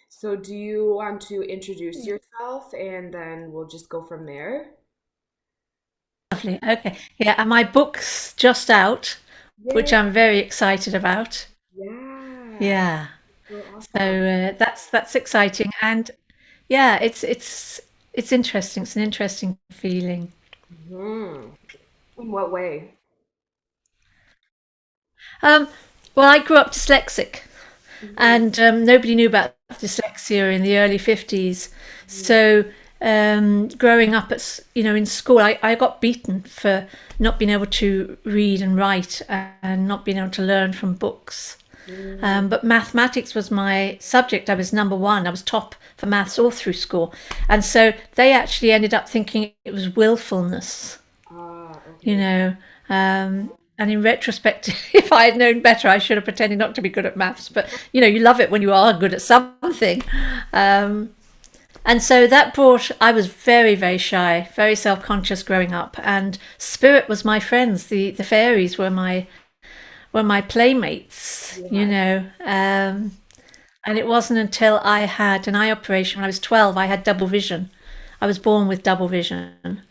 So do you want to introduce yourself and then we'll just go from there? Lovely. Okay. Yeah, and my book's just out, which Yeah, I'm very excited about. yeah. Yeah. So So awesome. that's exciting, and yeah, it's interesting. It's an interesting feeling. Hmm. In what way? Um, well, I grew up dyslexic, Hmm. and nobody knew about dyslexia in the early 50s. Hmm. So growing up in school, I got beaten for not being able to read and write and not being able to learn from books. Hmm. But mathematics was my subject. I was number one. I was top for maths all through school. And so they actually ended up thinking it was willfulness, Ah, you okay. know. And in retrospect, if I had known better, I should have pretended not to be good at maths. But, you love it when you are good at something. Um, and so that brought, I was very, very shy, very self conscious growing up. And spirit was my friends. The fairies were my playmates, Yeah. And it wasn't until I had an eye operation when I was 12, I had double vision. I was born with double vision,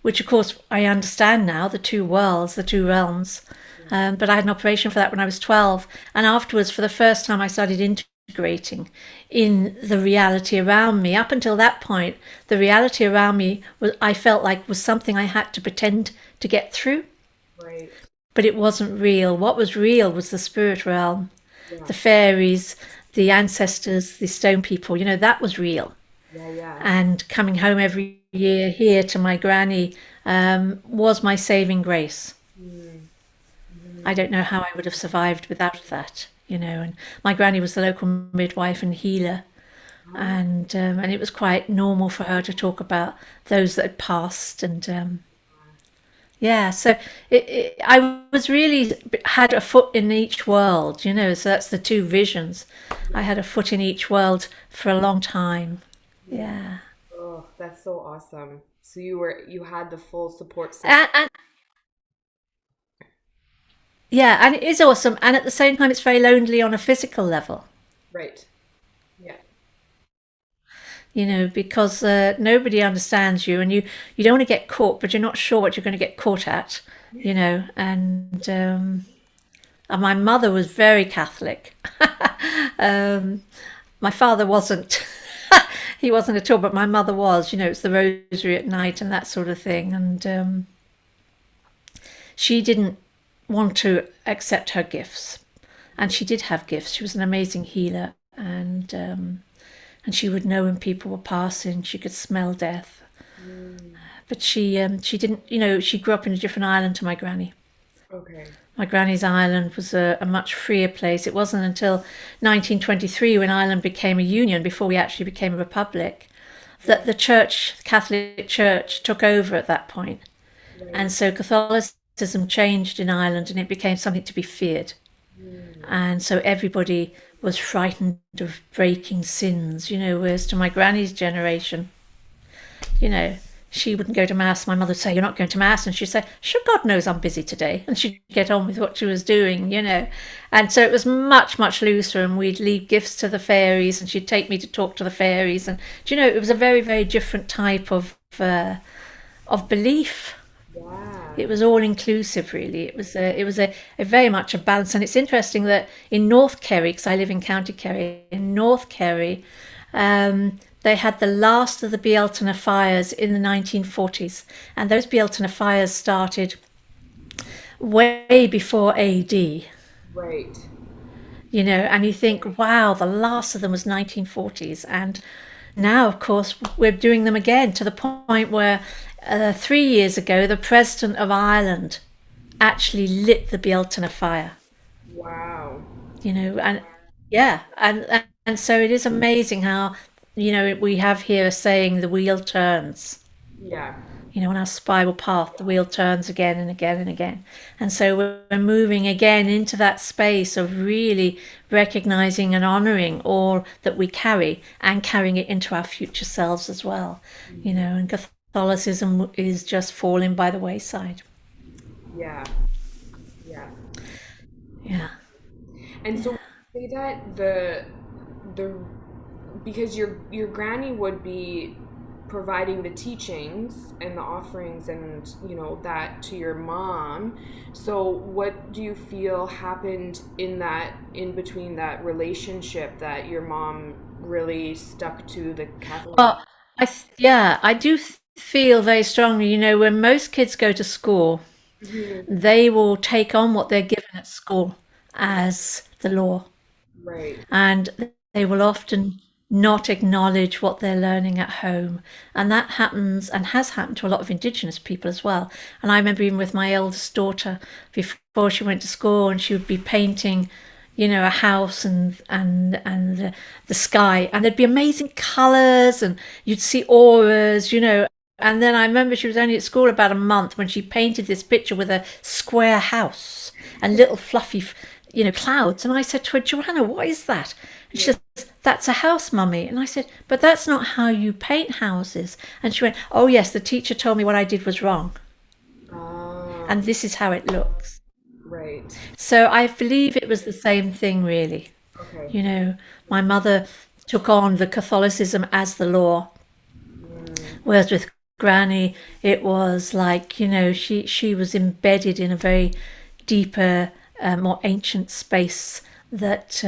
which of course I understand now, the two worlds, the two realms. But I had an operation for that when I was 12. And afterwards, for the first time, I started integrating in the reality around me. Up until that point, the reality around me I felt like was something I had to pretend to get through, Right. but it wasn't real. What was real was the spirit realm, Yeah. the fairies, the ancestors, the stone people. That was real. Yeah, yeah. And coming home every year here to my granny was my saving grace. Hmm. I Hmm. don't know how I would have survived without that. And my granny was the local midwife and healer, Ah, and it was quite normal for her to talk about those that had passed, and yeah, so I was really had a foot in each world. So that's the two visions. I yeah. had a foot in each world for a long time. Yeah. Yeah, Oh, that's so awesome. So you had the full support system. and yeah, and it is awesome. And at the same time, it's very lonely on a physical level. Right. Yeah. Because nobody understands you, and you don't want to get caught, but you're not sure what you're going to get caught at. And my mother was very Catholic. um, my father wasn't. He wasn't at all, but my mother was. It's the rosary at night and that sort of thing. And she didn't want to accept her gifts, and she did have gifts. She was an amazing healer, and she would know when people were passing. She could smell death, Mm. but she didn't. She grew up in a different island to my granny. Okay. My granny's island was a much freer place. It wasn't until 1923, when Ireland became a union, before we actually became a republic, that Yeah. the church, the Catholic Church, took over at that point. Right. And so Catholicism changed in Ireland, and it became something to be feared. Mm. And so everybody was frightened of breaking sins, whereas to my granny's generation, you know, she wouldn't go to mass. My mother would say, "You're not going to mass," and she'd say, "Sure, God knows I'm busy today," and she'd get on with what she was doing. And so it was much, much looser, and we'd leave gifts to the fairies, and she'd take me to talk to the fairies, and it was a very, very different type of belief. Yeah. It was all inclusive, really. It was a very much a balance, and it's interesting that in North Kerry, because I live in County Kerry, in North Kerry, they had the last of the Bealtaine fires in the 1940s, and those Bealtaine fires started way before AD. Right. And you think, wow, the last of them was 1940s, and now, of course, we're doing them again, to the point where 3 years ago, the president of Ireland actually lit the Bealtaine fire. Wow. And yeah, and so it is amazing how we have here a saying, the wheel turns. Yeah. On our spiral path, the wheel turns again and again and again. And so we're moving again into that space of really recognizing and honoring all that we carry, and carrying it into our future selves as well. Mhm. And Catholicism is just falling by the wayside. Yeah. Yeah. Yeah. And so say that the because your granny would be providing the teachings and the offerings and that to your mom. So what do you feel happened in between that relationship that your mom really stuck to the Catholic? Well, yeah, I do feel very strongly, when most kids go to school, Mhm. they will take on what they're given at school as the law. Right. And they will often not acknowledge what they're learning at home. And that happens and has happened to a lot of Indigenous people as well. And I remember even with my eldest daughter, before she went to school, and she would be painting, a house and the sky, and there'd be amazing colours, and you'd see auras. And then I remember she was only at school about a month when she painted this picture with a square house and little fluffy, clouds. And I said to her, Joanna, what is that? And she Yeah. says, that's a house, mummy. And I said, but that's not how you paint houses. And she went, oh, yes, the teacher told me what I did was wrong. Ah, And this is how it looks. right. So I believe it was the same thing, really. Okay. You know, my mother took on the Catholicism as the law, Mm, whereas with Granny, it was like, she was embedded in a very deeper, more ancient space that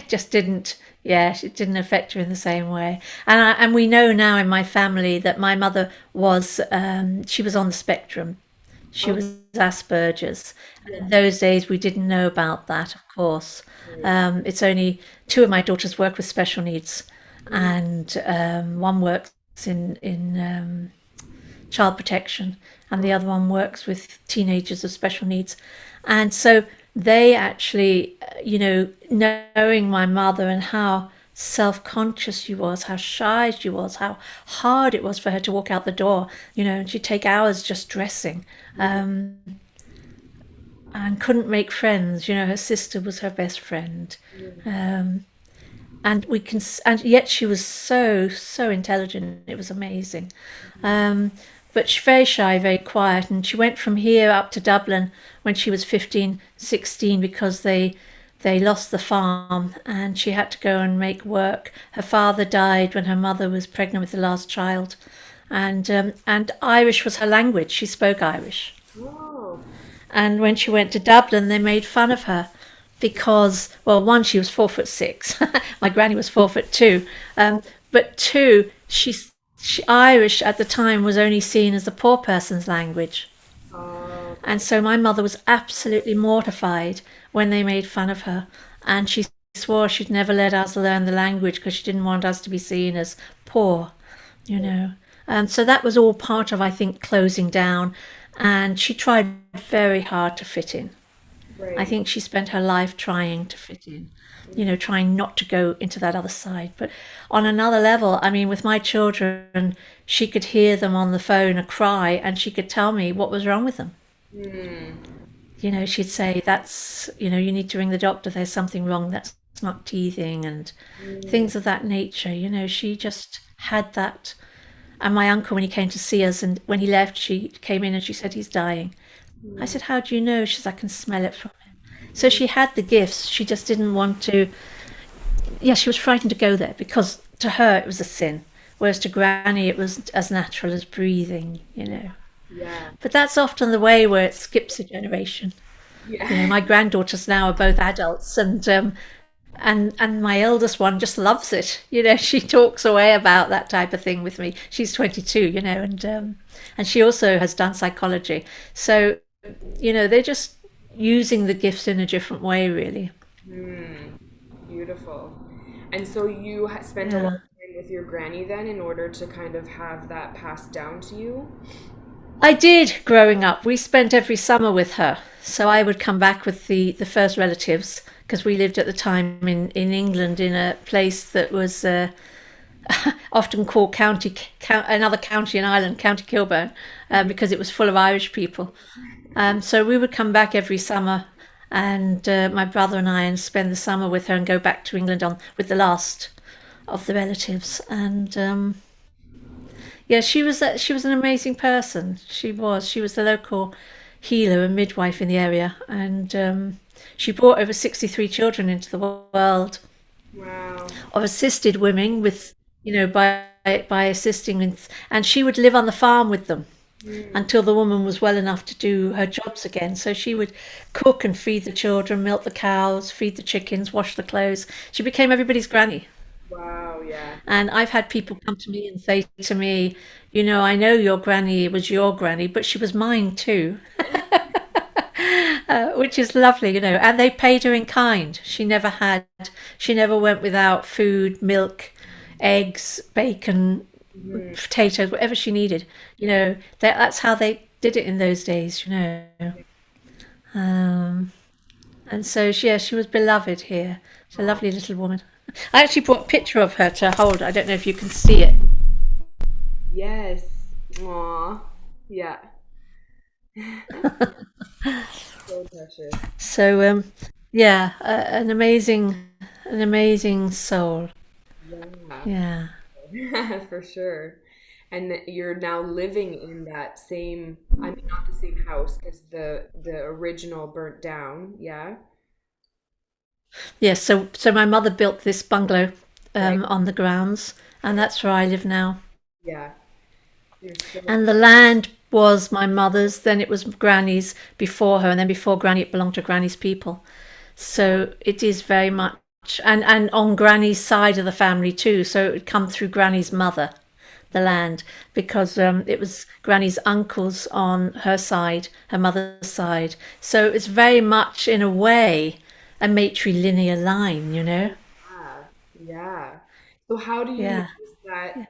just didn't, yeah, it didn't affect her in the same way. And we know now in my family that my mother was she was on the spectrum. She okay. was Asperger's. And Yeah. in those days, we didn't know about that, of course. Right. It's only two of my daughters work with special needs, Mm, and one works in child protection, and the oh, other one works with teenagers of special needs. And so they actually, knowing my mother and how self-conscious she was, how shy she was, how hard it was for her to walk out the door, and she'd take hours just dressing, mm, and couldn't make friends. Her sister was her best friend. mm, Um, and yet she was so intelligent. It was amazing. um, but she's very shy, very quiet, and she went from here up to Dublin when she was 15, 16 because they lost the farm and she had to go and make work. Her father died when her mother was pregnant with the last child, and Irish was her language. She spoke Irish. oh, And when she went to Dublin, they made fun of her because, well, one, she was 4'6". My granny was 4'2". oh, But two, Irish at the time was only seen as a poor person's language. And okay. so my mother was absolutely mortified when they made fun of her. And she swore she'd never let us learn the language because she didn't want us to be seen as poor, you Right. know. And so that was all part of, I think, closing down. And she tried very hard to fit in. I Right. think she spent her life trying to fit in, Mm, trying not to go into that other side. But on another level, I mean, with my children, she could hear them on the phone a cry and she could tell me what was wrong with them. mm, She'd say, that's, you need to ring the doctor. There's something wrong. That's not teething and mm, things of that nature. She just had that. And my uncle, when he came to see us and when he left, she came in and she said, he's dying. I mm, said, how do you know? She said, I can smell it from him. So mm, she had the gifts. She just didn't want to. Yeah, she was frightened to go there because to her it was a sin, whereas to Granny it was as natural as breathing. yeah. But that's often the way where it skips a generation. Yeah. My granddaughters now are both adults, and my eldest one just loves it. She talks away about that type of thing with me. She's 22, and she also has done psychology. So they're just using the gifts in a different way, really. Mm, beautiful. And so you spent a lot Yeah. of time with your granny then in order to kind of have that passed down to you? I did growing up. We spent every summer with her. So I would come back with the first relatives because we lived at the time in England in a place that was often called another county in Ireland, County Kilburn, Mhm. because it was full of Irish people. So we would come back every summer, and my brother and I, and spend the summer with her and go back to England on with the last of the relatives. And yeah, she was an amazing person. She was the local healer and midwife in the area, and She brought over 63 children into the world Wow. of assisted women with, by assisting with, and she would live on the farm with them Mm. until the woman was well enough to do her jobs again. So she would cook and feed the children, milk the cows, feed the chickens, wash the clothes. She became everybody's granny. Wow, yeah. And I've had people come to me and say to me, I know your granny was your granny, but she was mine too, which is lovely. And they paid her in kind. She never went without food, milk, eggs, bacon, Hmm. potatoes, whatever she needed. That's how they did it in those days. Um, and so, yeah, she was beloved here. She's a Oh, lovely little woman. I actually brought a picture of her to hold. I don't know if you can see it. yes. Aw. Yeah. So precious. So, yeah, an amazing soul. Yeah. Yeah. For sure. And you're now living in that same, I mean, not the same house because the original burnt down. Yeah. Yes. So my mother built this bungalow Right. on the grounds, and Right. that's where I live now. Yeah. You're still. And the land was my mother's. Then it was Granny's before her, and then before Granny, it belonged to Granny's people. So it is very much, and on Granny's side of the family too. So it would come through Granny's mother, the land, because it was Granny's uncles on her side, her mother's side. So it's very much, in a way, a matrilineal line. Yeah. Yeah. So how do you Yeah. notice that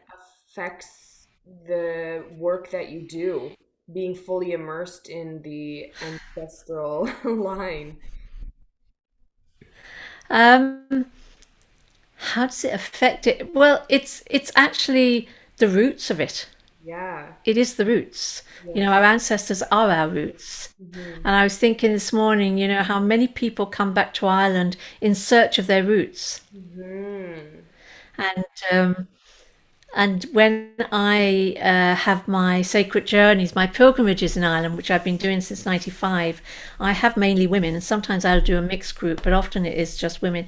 affects the work that you do, being fully immersed in the ancestral line? Um, how does it affect it? Well, it's actually the roots of it. Yeah. It is the roots. Yeah. Our ancestors are our roots. Hmm. And I was thinking this morning, how many people come back to Ireland in search of their roots. Hmm. And and when I have my sacred journeys, my pilgrimages in Ireland, which I've been doing since '95, I have mainly women, and sometimes I'll do a mixed group, but often it is just women.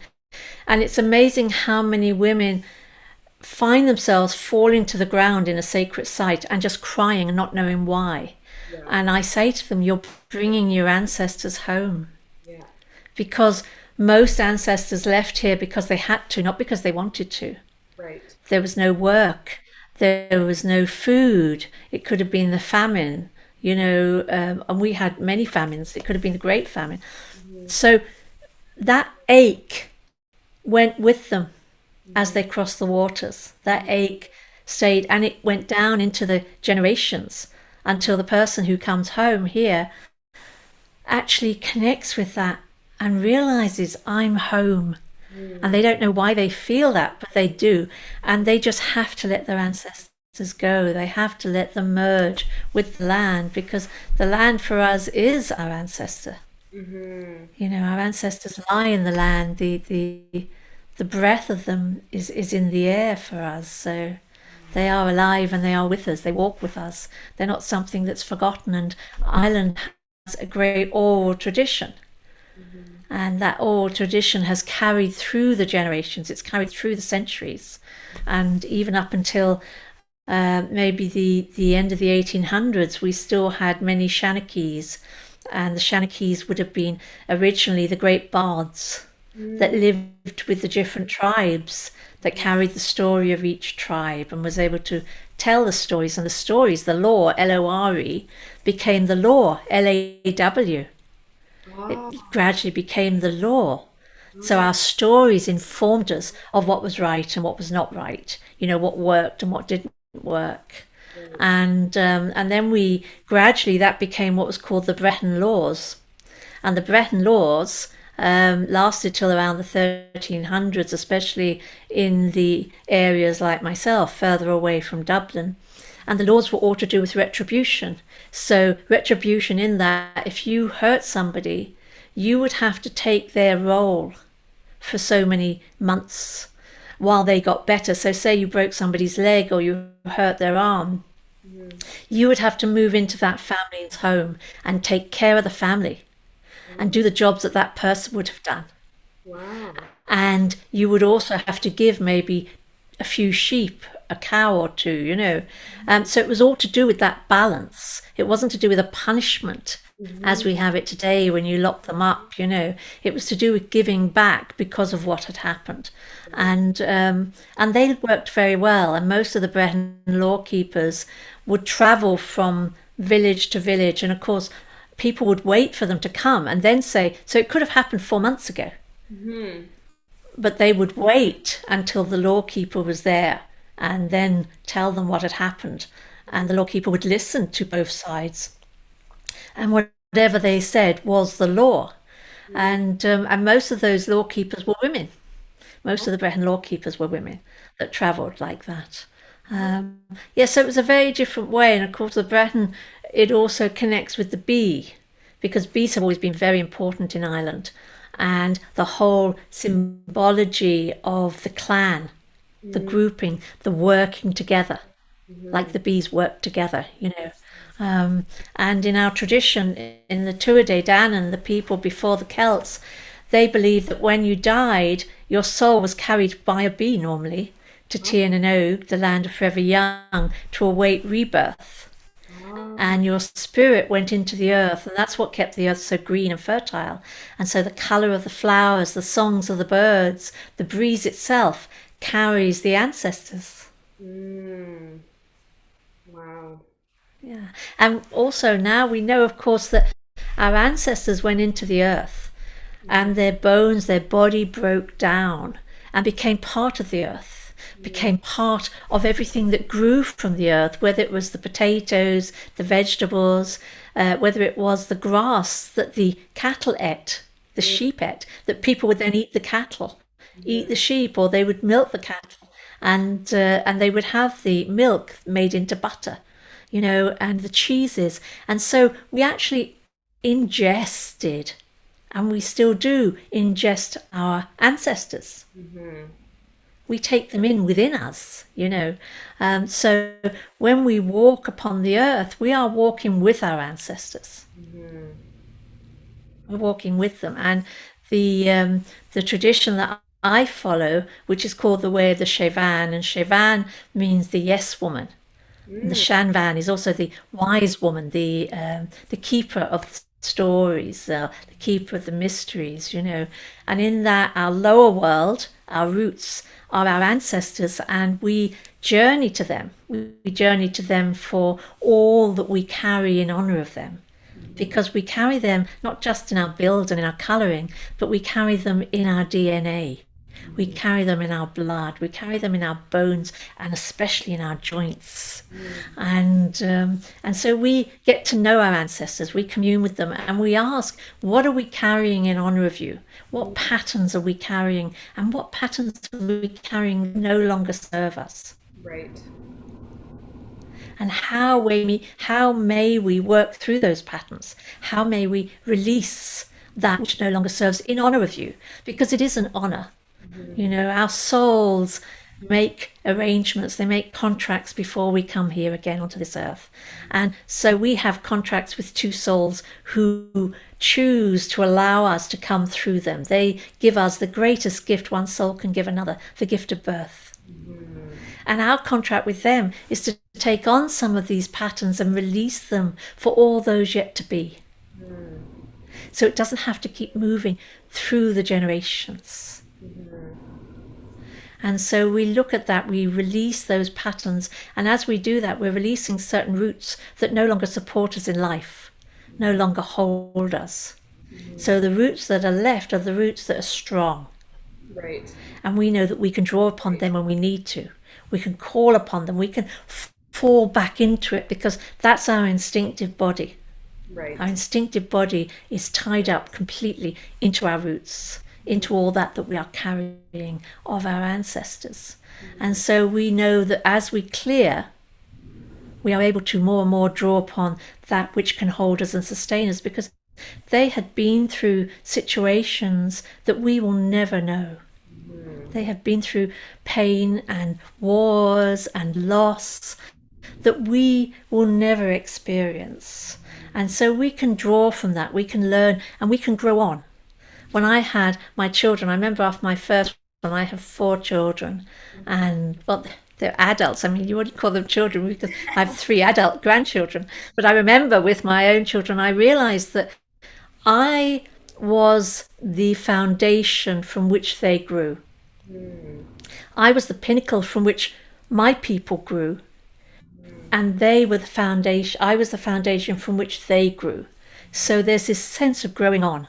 And it's amazing how many women find themselves falling to the ground in a sacred site and just crying and not knowing why. Yeah. And I say to them, you're bringing your ancestors home, Yeah. because most ancestors left here because they had to, not because they wanted to. Right. There was no work, there was no food. It could have been the famine, and we had many famines. It could have been the Great Famine. Hmm. So that ache went with them as Hmm. they crossed the waters. That ache stayed, and it went down into the generations until the person who comes home here actually connects with that and realizes, I'm home. And Hmm. they don't know why they feel that, but they do. And they just have to let their ancestors go. They have to let them merge with the land, because the land for us is our ancestor. Hmm. Our ancestors lie in the land. The breath of them is in the air for us. So they are alive and they are with us. They walk with us. They're not something that's forgotten. And Ireland has a great oral tradition. Hmm. And that oral tradition has carried through the generations, it's carried through the centuries. And even up until maybe the end of the 1800s, we still had many Shanachies. And the Shanachies would have been originally the great bards that Hmm. lived with the different tribes, that carried the story of each tribe and was able to tell the stories. And the stories, the lore, Lore, became the law, Law. Ah. It gradually became the law. So Ah. our stories informed us of what was right and what was not right, what worked and what didn't work. Right. And then we gradually, that became what was called the Breton laws. And the Breton laws lasted till around the 1300s, especially in the areas like myself, further away from Dublin. And the laws were all to do with retribution. So, retribution in that if you hurt somebody, you would have to take their role for so many months while they got better. So, say you broke somebody's leg or you hurt their arm, Hmm. you would have to move into that family's home and take care of the family and do the jobs that that person would have done. Wow. And you would also have to give maybe a few sheep, a cow or two, So it was all to do with that balance. It wasn't to do with a punishment as we Mm-hmm. have it today when you lock them up. It was to do with giving back because of what had happened. Right. And they worked very well. And most of the Breton law keepers would travel from village to village. And of course, people would wait for them to come and then say, so it could have happened 4 months ago, Mm-hmm. but they would wait until the lawkeeper was there and then tell them what had happened. And the lawkeeper would listen to both sides. And whatever they said was the law. And most of those lawkeepers were women. Most of the Breton lawkeepers were women that travelled like that. Yeah, so it was a very different way. And of course, the Breton, it also connects with the bee, because bees have always been very important in Ireland. And the whole symbology of the clan, the grouping, the working together, like Mm-hmm. the bees work together. And in our tradition, in the Tuatha De Danann, the people before the Celts, they believed that when you died, your soul was carried by a bee normally to Tir na Og, the land of forever young, to await rebirth. Oh. And your spirit went into the earth, and that's what kept the earth so green and fertile. And so the colour of the flowers, the songs of the birds, the breeze itself carries the ancestors. Mm. Wow. Yeah. And also now we know, of course, that our ancestors went into the earth Mm-hmm. and their bones, their body broke down and became part of the earth, became part of everything that grew from the earth, whether it was the potatoes, the vegetables, whether it was the grass that the cattle ate, the sheep ate, that people would then eat the cattle, eat the Mm-hmm. sheep, or they would milk the cattle, and they would have the milk made into butter, and the cheeses. And so we actually ingested, and we still do ingest our ancestors. Mm-hmm. We take them in within us. So when we walk upon the earth, we are walking with our ancestors. Mm-hmm. We're walking with them. And the tradition that I follow, which is called the way of the Seabhean, and Seabhean means the yes woman. And the Mm. Shanvan is also the wise woman, the keeper of stories, the keeper of the mysteries. And in that, our lower world, our roots are our ancestors, and we journey to them. We journey to them for all that we carry in honor of them, because we carry them not just in our build and in our colouring, but we carry them in our DNA. We carry them in our blood. We carry them in our bones, and especially in our joints. And so we get to know our ancestors. We commune with them, and we ask, what are we carrying in honor of you? What patterns are we carrying, and what patterns are we carrying no longer serve us? Right. And how may we work through those patterns? How may we release that which no longer serves in honor of you? Because it is an honor. Mm-hmm. Our souls make arrangements, they make contracts before we come here again onto this earth. And so we have contracts with two souls who choose to allow us to come through them. They give us the greatest gift one soul can give another, the gift of birth. Mm-hmm. And our contract with them is to take on some of these patterns and release them for all those yet to be. So it doesn't have to keep moving through the generations. Mm-hmm. And so we look at that, we release those patterns. And as we do that, we're releasing certain roots that no longer support us in life, no longer hold us. So the roots that are left are the roots that are strong. Right. And we know that we can draw upon Right. them when we need to. We can call upon them. We can fall back into it, because that's our instinctive body. Our Right. instinctive body is tied up completely into our roots, into all that we are carrying of our ancestors. And so we know that as we clear, we are able to more and more draw upon that which can hold us and sustain us, because they had been through situations that we will never know. They have been through pain and wars and loss that we will never experience. And so we can draw from that, we can learn, and we can grow on. When I had my children, I remember after my first one, I have four children, and well, they're adults. I mean, you wouldn't call them children because I have three adult grandchildren. But I remember with my own children, I realized that I was the foundation from which they grew. Mm. I was the pinnacle from which my people grew, and they were the foundation. I was the foundation from which they grew. So there's this sense of growing on,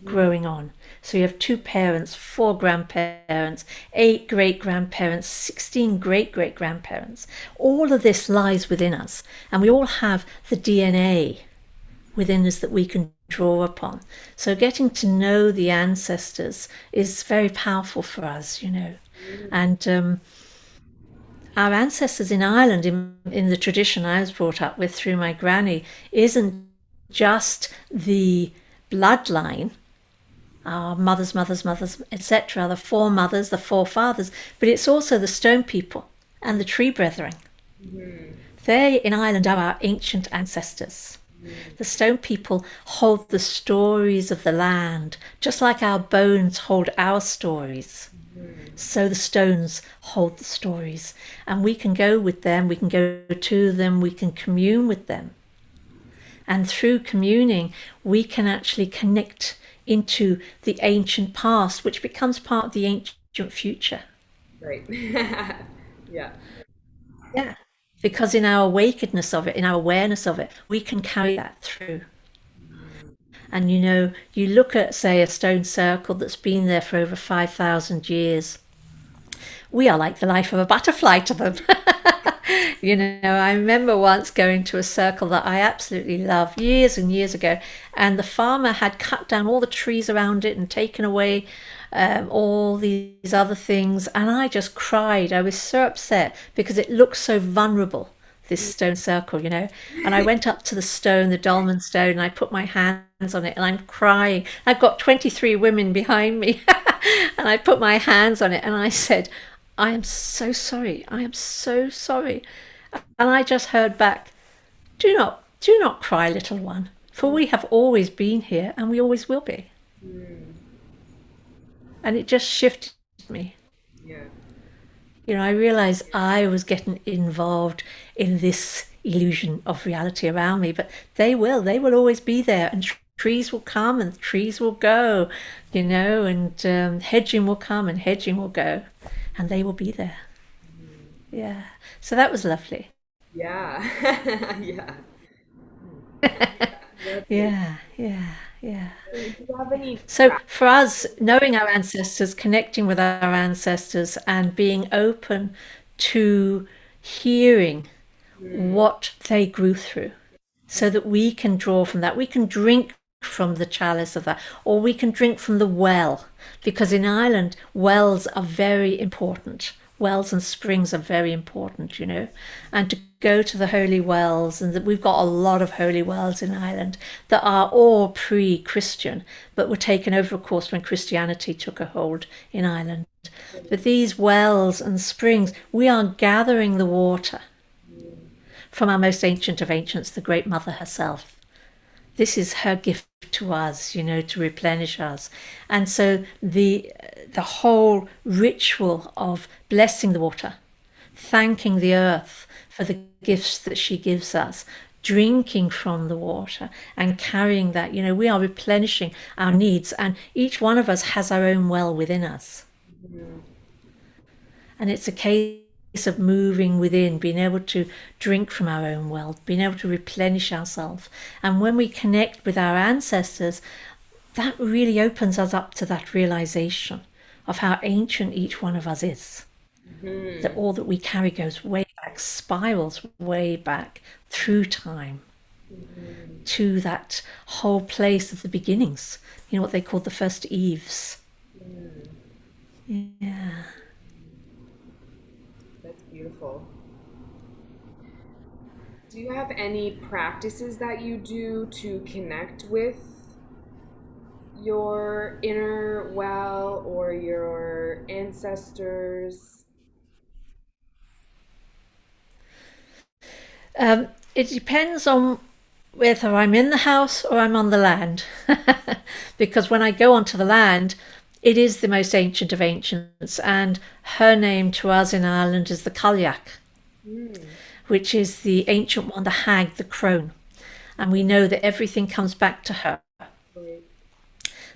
growing on. So you have two parents, four grandparents, eight great grandparents, 16 great great grandparents. All of this lies within us, and we all have the DNA within us that we can draw upon. So getting to know the ancestors is very powerful for us, you know. And our ancestors in Ireland, in the tradition I was brought up with through my granny, isn't just the bloodline, our mothers, mothers, mothers, etc., the four mothers, the four fathers, but it's also the stone people and the tree brethren. Mm. They in Ireland are our ancient ancestors. Mm. The stone people hold the stories of the land, just like our bones hold our stories. Mm. So the stones hold the stories, and we can go with them, we can go to them, we can commune with them. And through communing, we can actually connect into the ancient past, which becomes part of the ancient future. Right. Yeah. Yeah. Because in our awakenedness of it, in our awareness of it, we can carry that through. Mm. And you know, you look at, say, a stone circle that's been there for over 5,000 years. We are like the life of a butterfly to them. You know, I remember once going to a circle that I absolutely love years and years ago, and the farmer had cut down all the trees around it and taken away all these other things, and I just cried. I was so upset because it looked so vulnerable, this stone circle, you know. And I went up to the stone, the dolmen stone, and I put my hands on it, and I'm crying. I've got 23 women behind me, and I put my hands on it, and I said, I am so sorry. I am so sorry. And I just heard back, do not cry, little one, for we have always been here and we always will be. Mm. And it just shifted me. Yeah. You know, I realized I was getting involved in this illusion of reality around me, but they will always be there, and trees will come and trees will go, you know, and hedging will come and hedging will go, and they will be there. Yeah. So that was lovely. Yeah. Yeah. That's really Yeah, yeah, yeah. cool. Do you have any So for us, knowing our ancestors, connecting with our ancestors, and being open to hearing Mm. what they grew through, so that we can draw from that. We can drink from the chalice of that, or we can drink from the well, because in Ireland, wells are very important. Wells and springs are very important, you know, and to go to the holy wells, and that we've got a lot of holy wells in Ireland that are all pre-Christian, but were taken over, of course, when Christianity took a hold in Ireland. But these wells and springs, we are gathering the water from our most ancient of ancients, the Great Mother herself. This is her gift to us, you know, to replenish us. And so the whole ritual of blessing the water, thanking the earth for the gifts that she gives us, drinking from the water and carrying that, you know, we are replenishing our needs, and each one of us has our own well within us. Mm. And it's a case of moving within, being able to drink from our own well, being able to replenish ourselves. And when we connect with our ancestors, that really opens us up to that realization of how ancient each one of us is. That Mhm. all that we carry goes way back, spirals way back through time Mhm. to that whole place of the beginnings, you know, what they called the first eaves. Mm. Yeah. That's beautiful. Do you have any practices that you do to connect with your inner well or your ancestors? It depends on whether I'm in the house or I'm on the land. Because when I go onto the land, it is the most ancient of ancients, and her name to us in Ireland is the Cailleach, Mm. which is the ancient one, the hag, the crone. And we know that everything comes back to her, Right.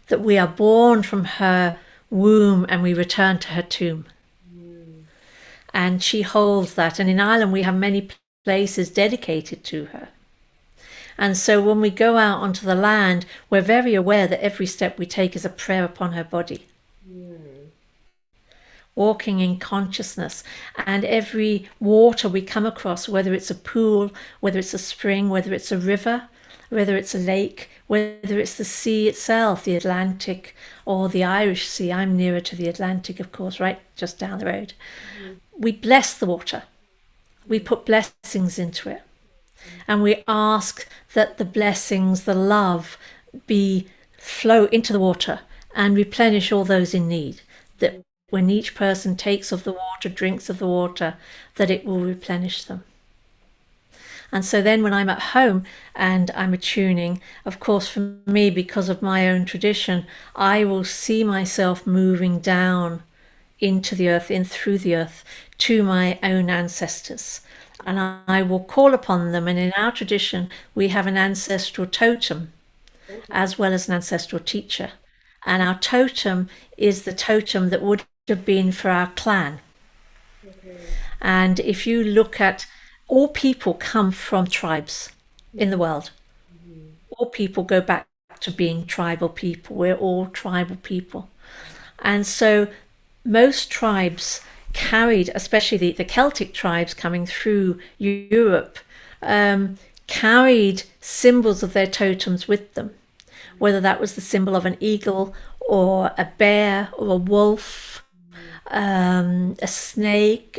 that we are born from her womb and we return to her tomb. Mm. And she holds that. And in Ireland, we have many places dedicated to her. And so when we go out onto the land, we're very aware that every step we take is a prayer upon her body, Mm. walking in consciousness. And every water we come across, whether it's a pool, whether it's a spring, whether it's a river, whether it's a lake, whether it's the sea itself, the Atlantic or the Irish Sea. I'm nearer to the Atlantic, of course, right just down the road. Mhm. We bless the water. We Mm. put blessings into it. And we ask that the blessings, the love, be flow into the water and replenish all those in need. That Mhm. when each person takes of the water, drinks of the water, that it will replenish them. And so then when I'm at home and I'm attuning, of course, for me, because of my own tradition, I will see myself moving down into the earth, in through the earth, to my own ancestors. And I will call upon them. And in our tradition, we have an ancestral totem Okay. as well as an ancestral teacher. And our totem is the totem that would have been for our clan. Okay. And if you look at all people come from tribes in the Mhm. world, Mhm. all people go back to being tribal people. We're all tribal people. And so most tribes carried, especially the Celtic tribes coming through Europe, um, carried symbols of their totems with them, whether that was the symbol of an eagle or a bear or a wolf, Mhm. a snake,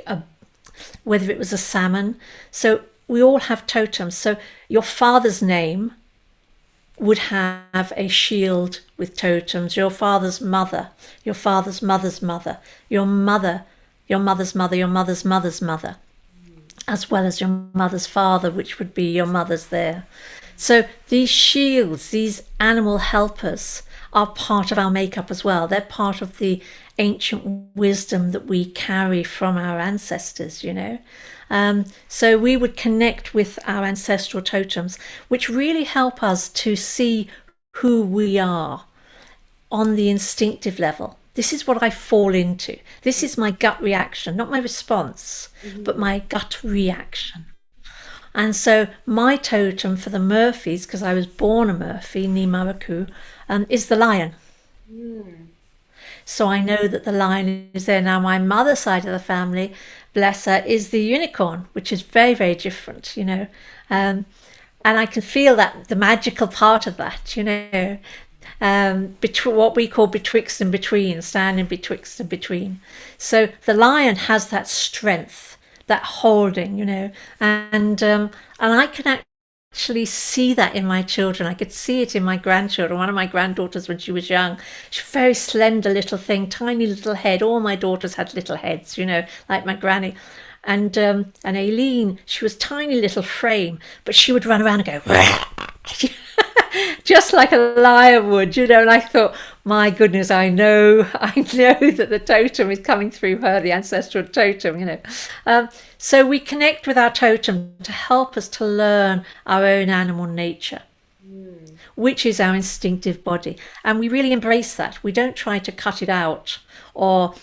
whether it was a salmon. So we all have totems. So your father's name would have a shield with totems. Your father's mother, your father's mother's mother, your mother, your mother's mother, your mother's mother's mother, Mhm. as well as your mother's father, which would be your mother's there. So these shields, these animal helpers, are part of our makeup as well. They're part of the ancient wisdom that we carry from our ancestors, you know. So we would connect with our ancestral totems, which really help us to see who we are on the instinctive level. This is what I fall into. This is my gut reaction, not my response, but Mhm. my gut reaction. And so my totem for the Murphys, because I was born a Murphy, Ni Maraku, is the lion. Mhm. So I know that the lion is there. Now, my mother's side of the family, bless her, is the unicorn, which is very, very different, you know. Um, and I can feel that the magical part of that, you know, what we call betwixt and between, standing betwixt and between. So the lion has that strength, that holding, you know, and I can actually see that in my children. I could see it in my grandchildren. One of my granddaughters, when she was young, she's a very slender little thing, tiny little head. All my daughters had little heads, you know, like my granny. And Aileen, she was tiny little frame, but she would run around and go just like a lion would, you know. And I thought, my goodness, I know that the totem is coming through her, the ancestral totem, you know. So we connect with our totem to help us to learn our own animal nature, Mhm. which is our instinctive body. And we really embrace that. We don't try to cut it out or,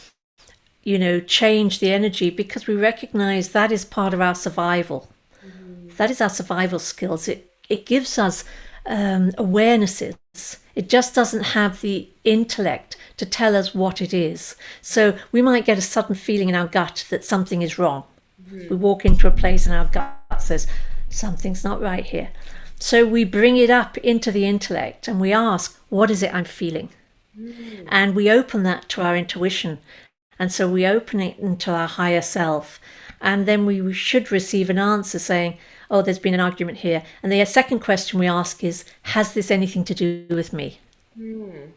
you know, change the energy, because we recognize that is part of our survival. Mhm. That is our survival skills. It gives us awarenesses. It just doesn't have the intellect to tell us what it is. So we might get a sudden feeling in our gut that something is wrong. We Mhm. walk into a place and our gut says, something's not right here. So we bring it up into the intellect and we ask, what is it I'm feeling? Mhm. And we open that to our intuition. And so we open it into our higher self. And then we should receive an answer saying, oh, there's been an argument here. And the second question we ask is, has this anything to do with me? Mhm.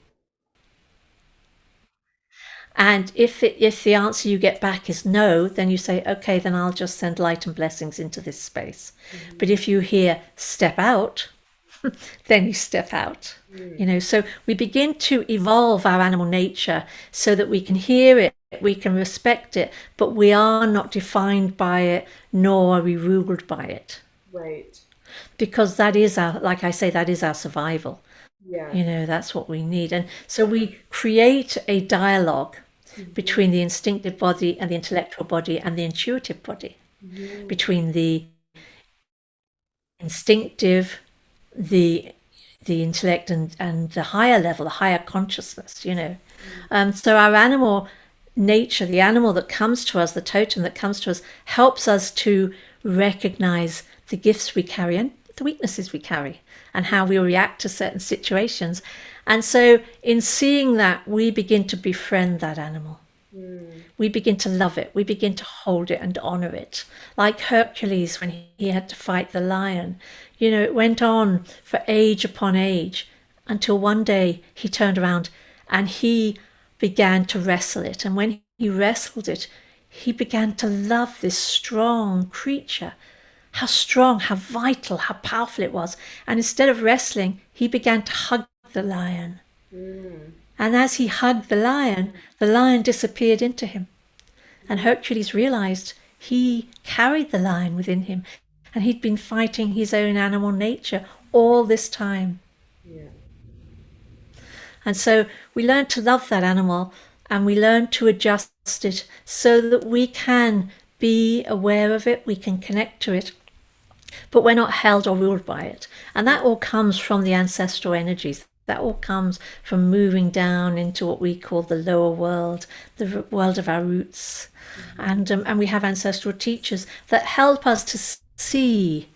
And if the answer you get back is no, then you say, okay, then I'll just send light and blessings into this space. But if you hear step out, then you step out. So we begin to evolve our animal nature so that we can hear it, we can respect it, but we are not defined by it, nor are we ruled by it. Right. Because that is our, like I say, that is our survival. Yeah. That's what we need. And so we create a dialogue Mm-hmm. between the instinctive body and the intellectual body and the intuitive body, Mm-hmm. between the instinctive, the intellect, and the higher level, the higher consciousness. So our animal nature, the animal that comes to us, the totem that comes to us, helps us to recognize the gifts we carry and the weaknesses we carry and how we react to certain situations. And so in seeing that, we begin to befriend that animal. Mm. We begin to love it. We begin to hold it and honor it. Like Hercules when he had to fight the lion. It went on for age upon age until one day he turned around and he began to wrestle it. And when he wrestled it, he began to love this strong creature. How strong, how vital, how powerful it was. And instead of wrestling, he began to hug the lion. Mm. And as he hugged the lion disappeared into him. And Hercules realized he carried the lion within him and he'd been fighting his own animal nature all this time. Yeah. And so we learn to love that animal and we learn to adjust it so that we can be aware of it, we can connect to it, but we're not held or ruled by it. And that all comes from the ancestral energies. That all comes from moving down into what we call the lower world, the world of our roots. And we have ancestral teachers that help us to see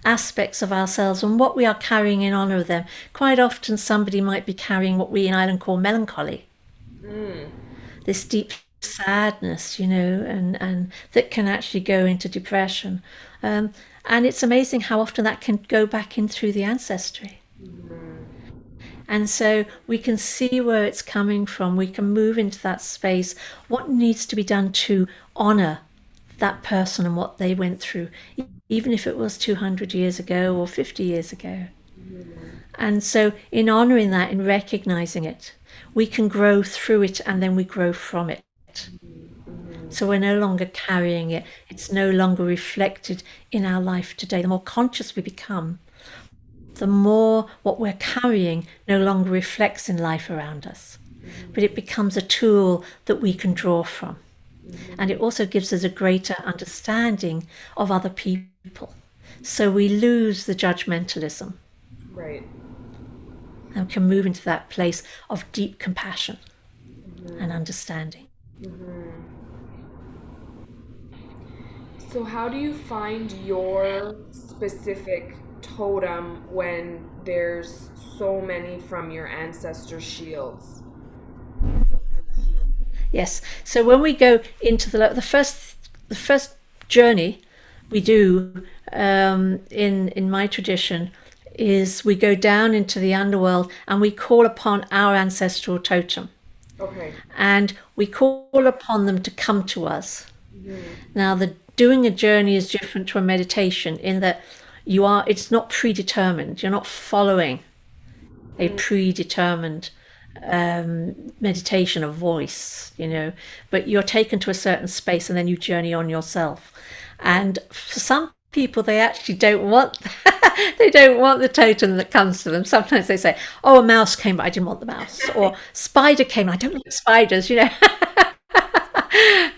aspects of ourselves and what we are carrying in honor of them. Quite often, somebody might be carrying what we in Ireland call melancholy, Mm. this deep sadness, and that can actually go into depression. And it's amazing how often that can go back in through the ancestry. Mm. And so we can see where it's coming from. We can move into that space. What needs to be done to honor that person and what they went through, even if it was 200 years ago or 50 years ago. And so, in honoring that, in recognizing it, we can grow through it and then we grow from it. So we're no longer carrying it. It's no longer reflected in our life today. The more conscious we become, the more what we're carrying no longer reflects in life around us. But it becomes a tool that we can draw from. And it also gives us a greater understanding of other people. So we lose the judgmentalism Right. and can move into that place of deep compassion and understanding. So, how do you find your specific totem when there's so many from your ancestor shields? Yes. So when we go into the first journey we do in my tradition is we go down into the underworld and we call upon our ancestral totem Okay. and we call upon them to come to us. Mm-hmm. Now, the doing a journey is different to a meditation in that it's not predetermined. You're not following a predetermined meditation of voice, but you're taken to a certain space and then you journey on yourself. And for some people, they actually don't want they don't want the totem that comes to them. Sometimes they say, "Oh, a mouse came, but I didn't want the mouse," or "Spider came, I don't like spiders,"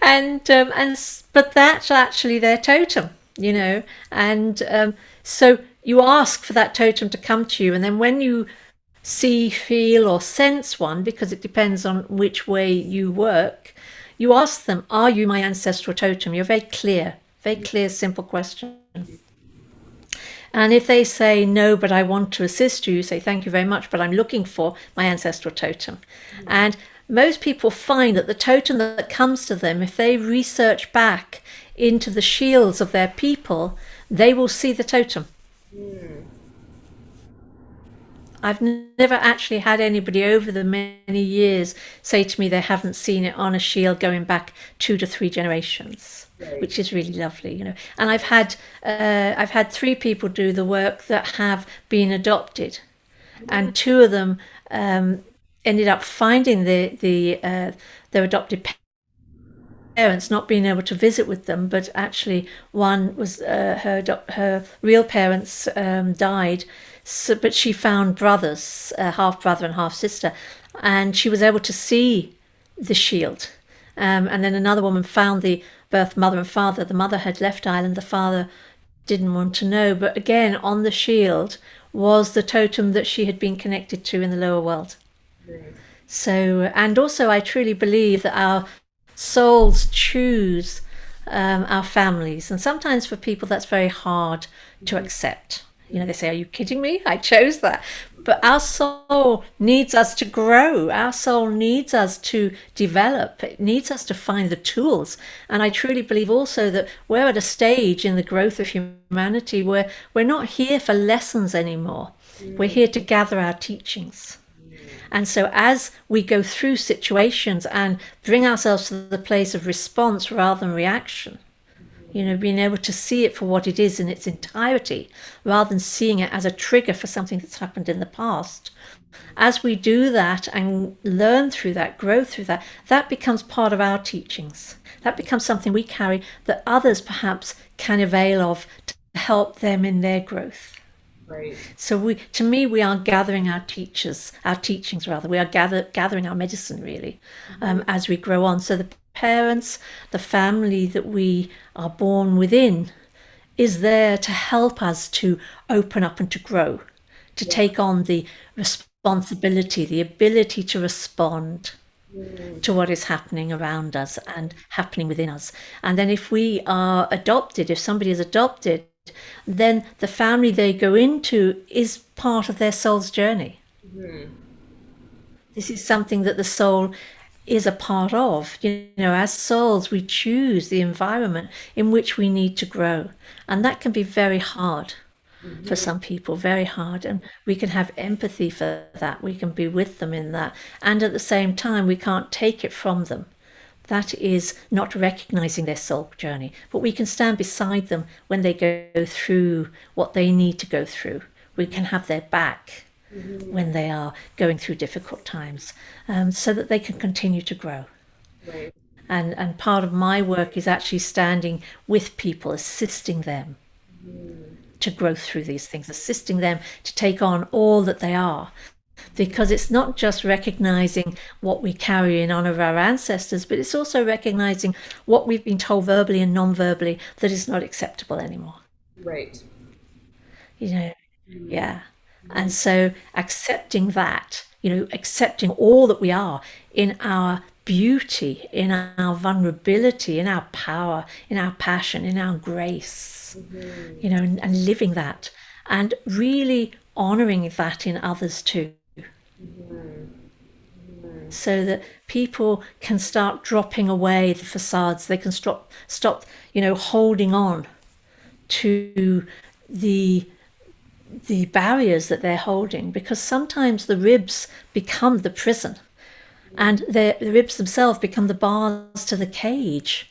and but that's actually their totem. And so you ask for that totem to come to you, and then when you see, feel, or sense one, because it depends on which way you work, you ask them, "Are you my ancestral totem?" You're very clear, simple question. And if they say, "No, but I want to assist you," you say, "Thank you very much, but I'm looking for my ancestral totem." And most people find that the totem that comes to them, if they research back into the shields of their people, they will see the totem. Mm. I've never actually had anybody over the many years say to me they haven't seen it on a shield going back 2 to 3 generations, Right. which is really lovely, you know. And I've had 3 people do the work that have been adopted, Mm, and 2 of them ended up finding their adopted parents, not being able to visit with them, but actually one was her real parents died, so, but she found brothers, half brother and half sister, and she was able to see the shield. And then another woman found the birth mother and father. The mother had left Ireland, the father didn't want to know, but again, on the shield was the totem that she had been connected to in the lower world. nice. So, and also, I truly believe that our souls choose our families. And sometimes for people, that's very hard to Mhm, accept. You know, they mhm. say, "Are you kidding me? I chose that." But our soul needs us to grow. Our soul needs us to develop. It needs us to find the tools. And I truly believe also that we're at a stage in the growth of humanity where we're not here for lessons anymore. We're Mm, here to gather our teachings. mm, And so, as we go through situations and bring ourselves to the place of response rather than reaction, you know, being able to see it for what it is in its entirety, rather than seeing it as a trigger for something that's happened in the past, as we do that and learn through that, grow through that, that becomes part of our teachings. That becomes something we carry that others perhaps can avail of to help them in their growth. right. So to me, we are gathering our teachers, our teachings rather. We are gathering our medicine really, Mhm, as we grow on. So the parents, the family that we are born within, is there to help us to open up and to grow, to yeah. take on the responsibility, the ability to respond Mm, to what is happening around us and happening within us. And then if we are adopted, if somebody is adopted, then the family they go into is part of their soul's journey. mhm, This is something that the soul is a part of. You know, as souls, we choose the environment in which we need to grow. And that can be very hard for mhm, some people, very hard. And we can have empathy for that. We can be with them in that. And at the same time, we can't take it from them. That is not recognizing their soul journey, but we can stand beside them when they go through what they need to go through. We can have their back mhm, when they are going through difficult times, so that they can continue to grow. right. And part of my work is actually standing with people, assisting them Mhm, to grow through these things, assisting them to take on all that they are. Because it's not just recognizing what we carry in honor of our ancestors, but it's also recognizing what we've been told verbally and non verbally that is not acceptable anymore. right. You know, Mhm, yeah. And mhm, so accepting that, you know, accepting all that we are in our beauty, in our vulnerability, in our power, in our passion, in our grace, mhm, you know, and living that and really honoring that in others too, mhm, mhm, so that people can start dropping away the facades. They can stop, you know, holding on to the the barriers that they're holding, because sometimes the ribs become the prison, and the ribs themselves become the bars to the cage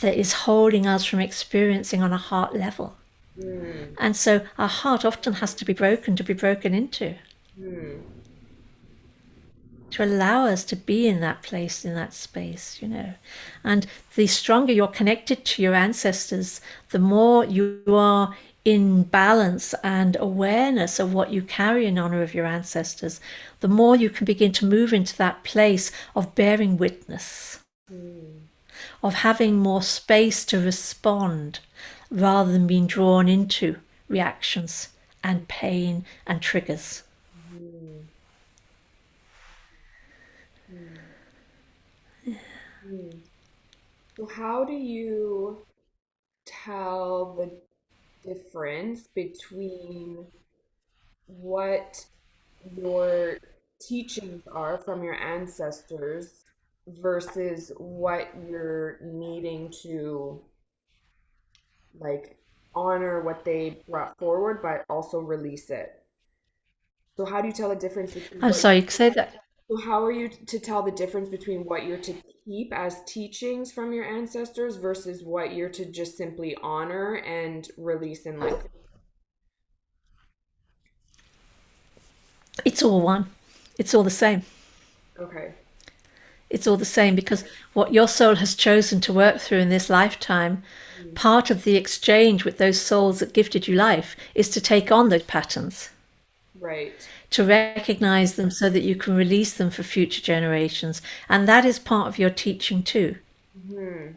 that is holding us from experiencing on a heart level. mhm, And so our heart often has to be broken into, mhm. to allow us to be in that place, in that space, you know. And the stronger you're connected to your ancestors, the more you are in balance and awareness of what you carry in honor of your ancestors, the more you can begin to move into that place of bearing witness, Mhm. of having more space to respond rather than being drawn into reactions and pain and triggers. Mhm. Mhm. Mhm. So how do you tell the difference between what your teachings are from your ancestors versus what you're needing to like honor what they brought forward but also release it? So how do you tell the difference between I'm what sorry, you can say that. so how are you to tell the difference between what you're to keep as teachings from your ancestors versus what you're to just simply honor and release in life? It's all one. It's all the same. Okay. It's all the same because what your soul has chosen to work through in this lifetime, Mhm. part of the exchange with those souls that gifted you life is to take on those patterns, Right. to recognize them so that you can release them for future generations. And that is part of your teaching too. Hmm.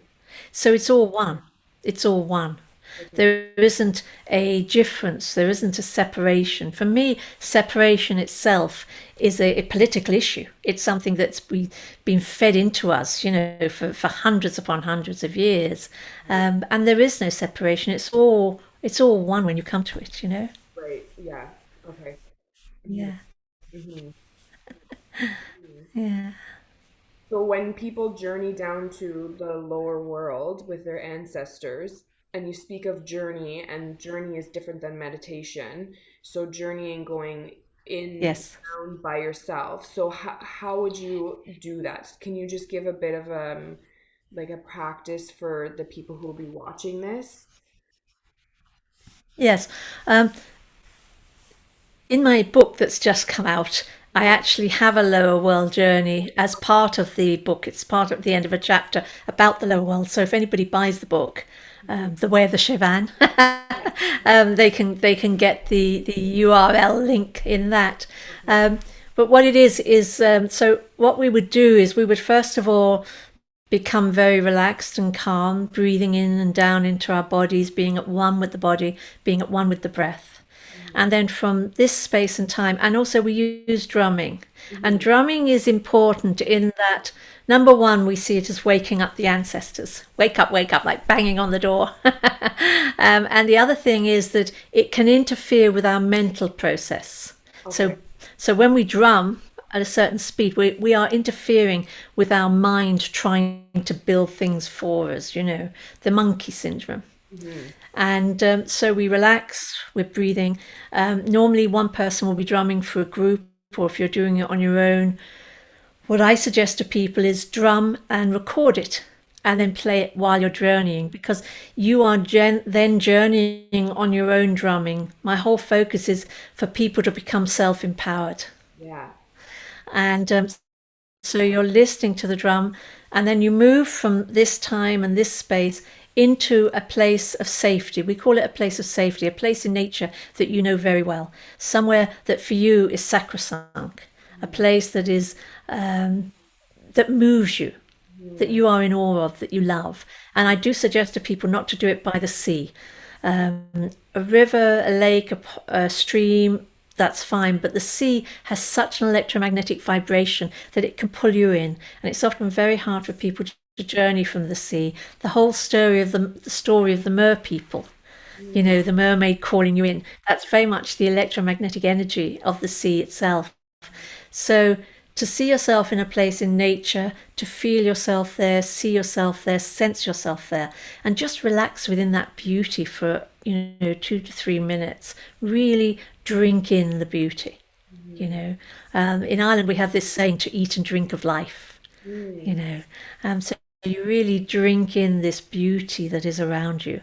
So it's all one. It's all one. Okay. There isn't a difference. There isn't a separation. For me, separation itself is a political issue. It's something that's been fed into us, for hundreds upon hundreds of years. And there is no separation. It's all one when you come to it. Right. Yeah. Okay. Hmm. Yeah. Hmm. Yeah. So when people journey down to the lower world with their ancestors, and you speak of journey, and journey is different than meditation. So journeying, going in Yes. down by yourself. So how would you do that? Can you just give a bit of like a practice for the people who will be watching this? Yes. Um, in my book that's just come out, I Mhm. actually have a lower world journey as part of the book. It's part of the end of a chapter about the lower world. So if anybody buys the book, Mhm. The Way of the Seabhean, Yeah. they can get the URL link in that. Okay. Um, but what it is so what we would do is we would first of all become very relaxed and calm, breathing in and down into our bodies, being at one with the body, being at one with the breath. And then from this space and time, and also we use drumming. And Mhm. drumming is important in that, number one, we see it as waking up the ancestors. Wake up, like banging on the door. And the other thing is that it can interfere with our mental process. Okay. So, so when we drum at a certain speed, we are interfering with our mind trying to build things for us, the monkey syndrome. Mhm. And so we relax, we're breathing. Normally, one person will be drumming for a group, or if you're doing it on your own, what I suggest to people is drum and record it and then play it while you're journeying because you are then journeying on your own drumming. My whole focus is for people to become self empowered. Yeah. And so you're listening to the drum, and then you move from this time and this space into a place of safety. We call it a place of safety, a place in nature that you know very well, somewhere that for you is sacrosanct, a Mhm. place that moves you, that Mhm. you are in awe of, that you love. And I do suggest to people not to do it by the sea. A river, a lake, a stream, that's fine. But the sea has such an electromagnetic vibration that it can pull you in. And it's often very hard for people to journey from the sea. The whole story of the mer people, Mhm. the mermaid calling you in, that's very much the electromagnetic energy of the sea itself. So to see yourself in a place in nature, to feel yourself there, see yourself there, sense yourself there, and just relax within that beauty for 2 to 3 minutes. Really drink in the beauty. You Mhm. know, in Ireland we have this saying to eat and drink of life. You Mhm. know, so you really drink in this beauty that is around you,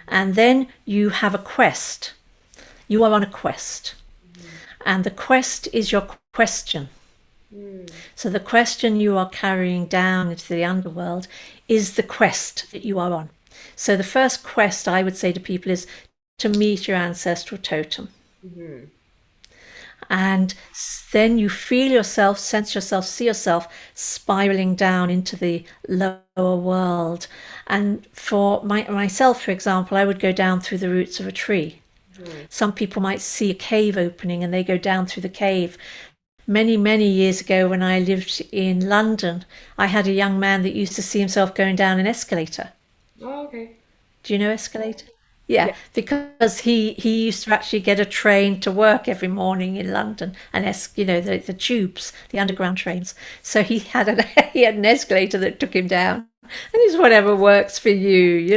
and then you have a quest. You are on a quest, Mhm. and the quest is your question. Mhm. So the question you are carrying down into the underworld is the quest that you are on. So the first quest I would say to people is to meet your ancestral totem. Mhm. And then you feel yourself, sense yourself, see yourself spiraling down into the lower world. And for myself, for example, I would go down through the roots of a tree. Mhm. Some people might see a cave opening and they go down through the cave. Many, many years ago, when I lived in London, I had a young man that used to see himself going down an escalator. Oh, okay. Do you know escalator? Yeah, Yeah. because he used to actually get a train to work every morning in London, and the tubes, the underground trains. So he had an he had an escalator that took him down, and it's whatever works for you.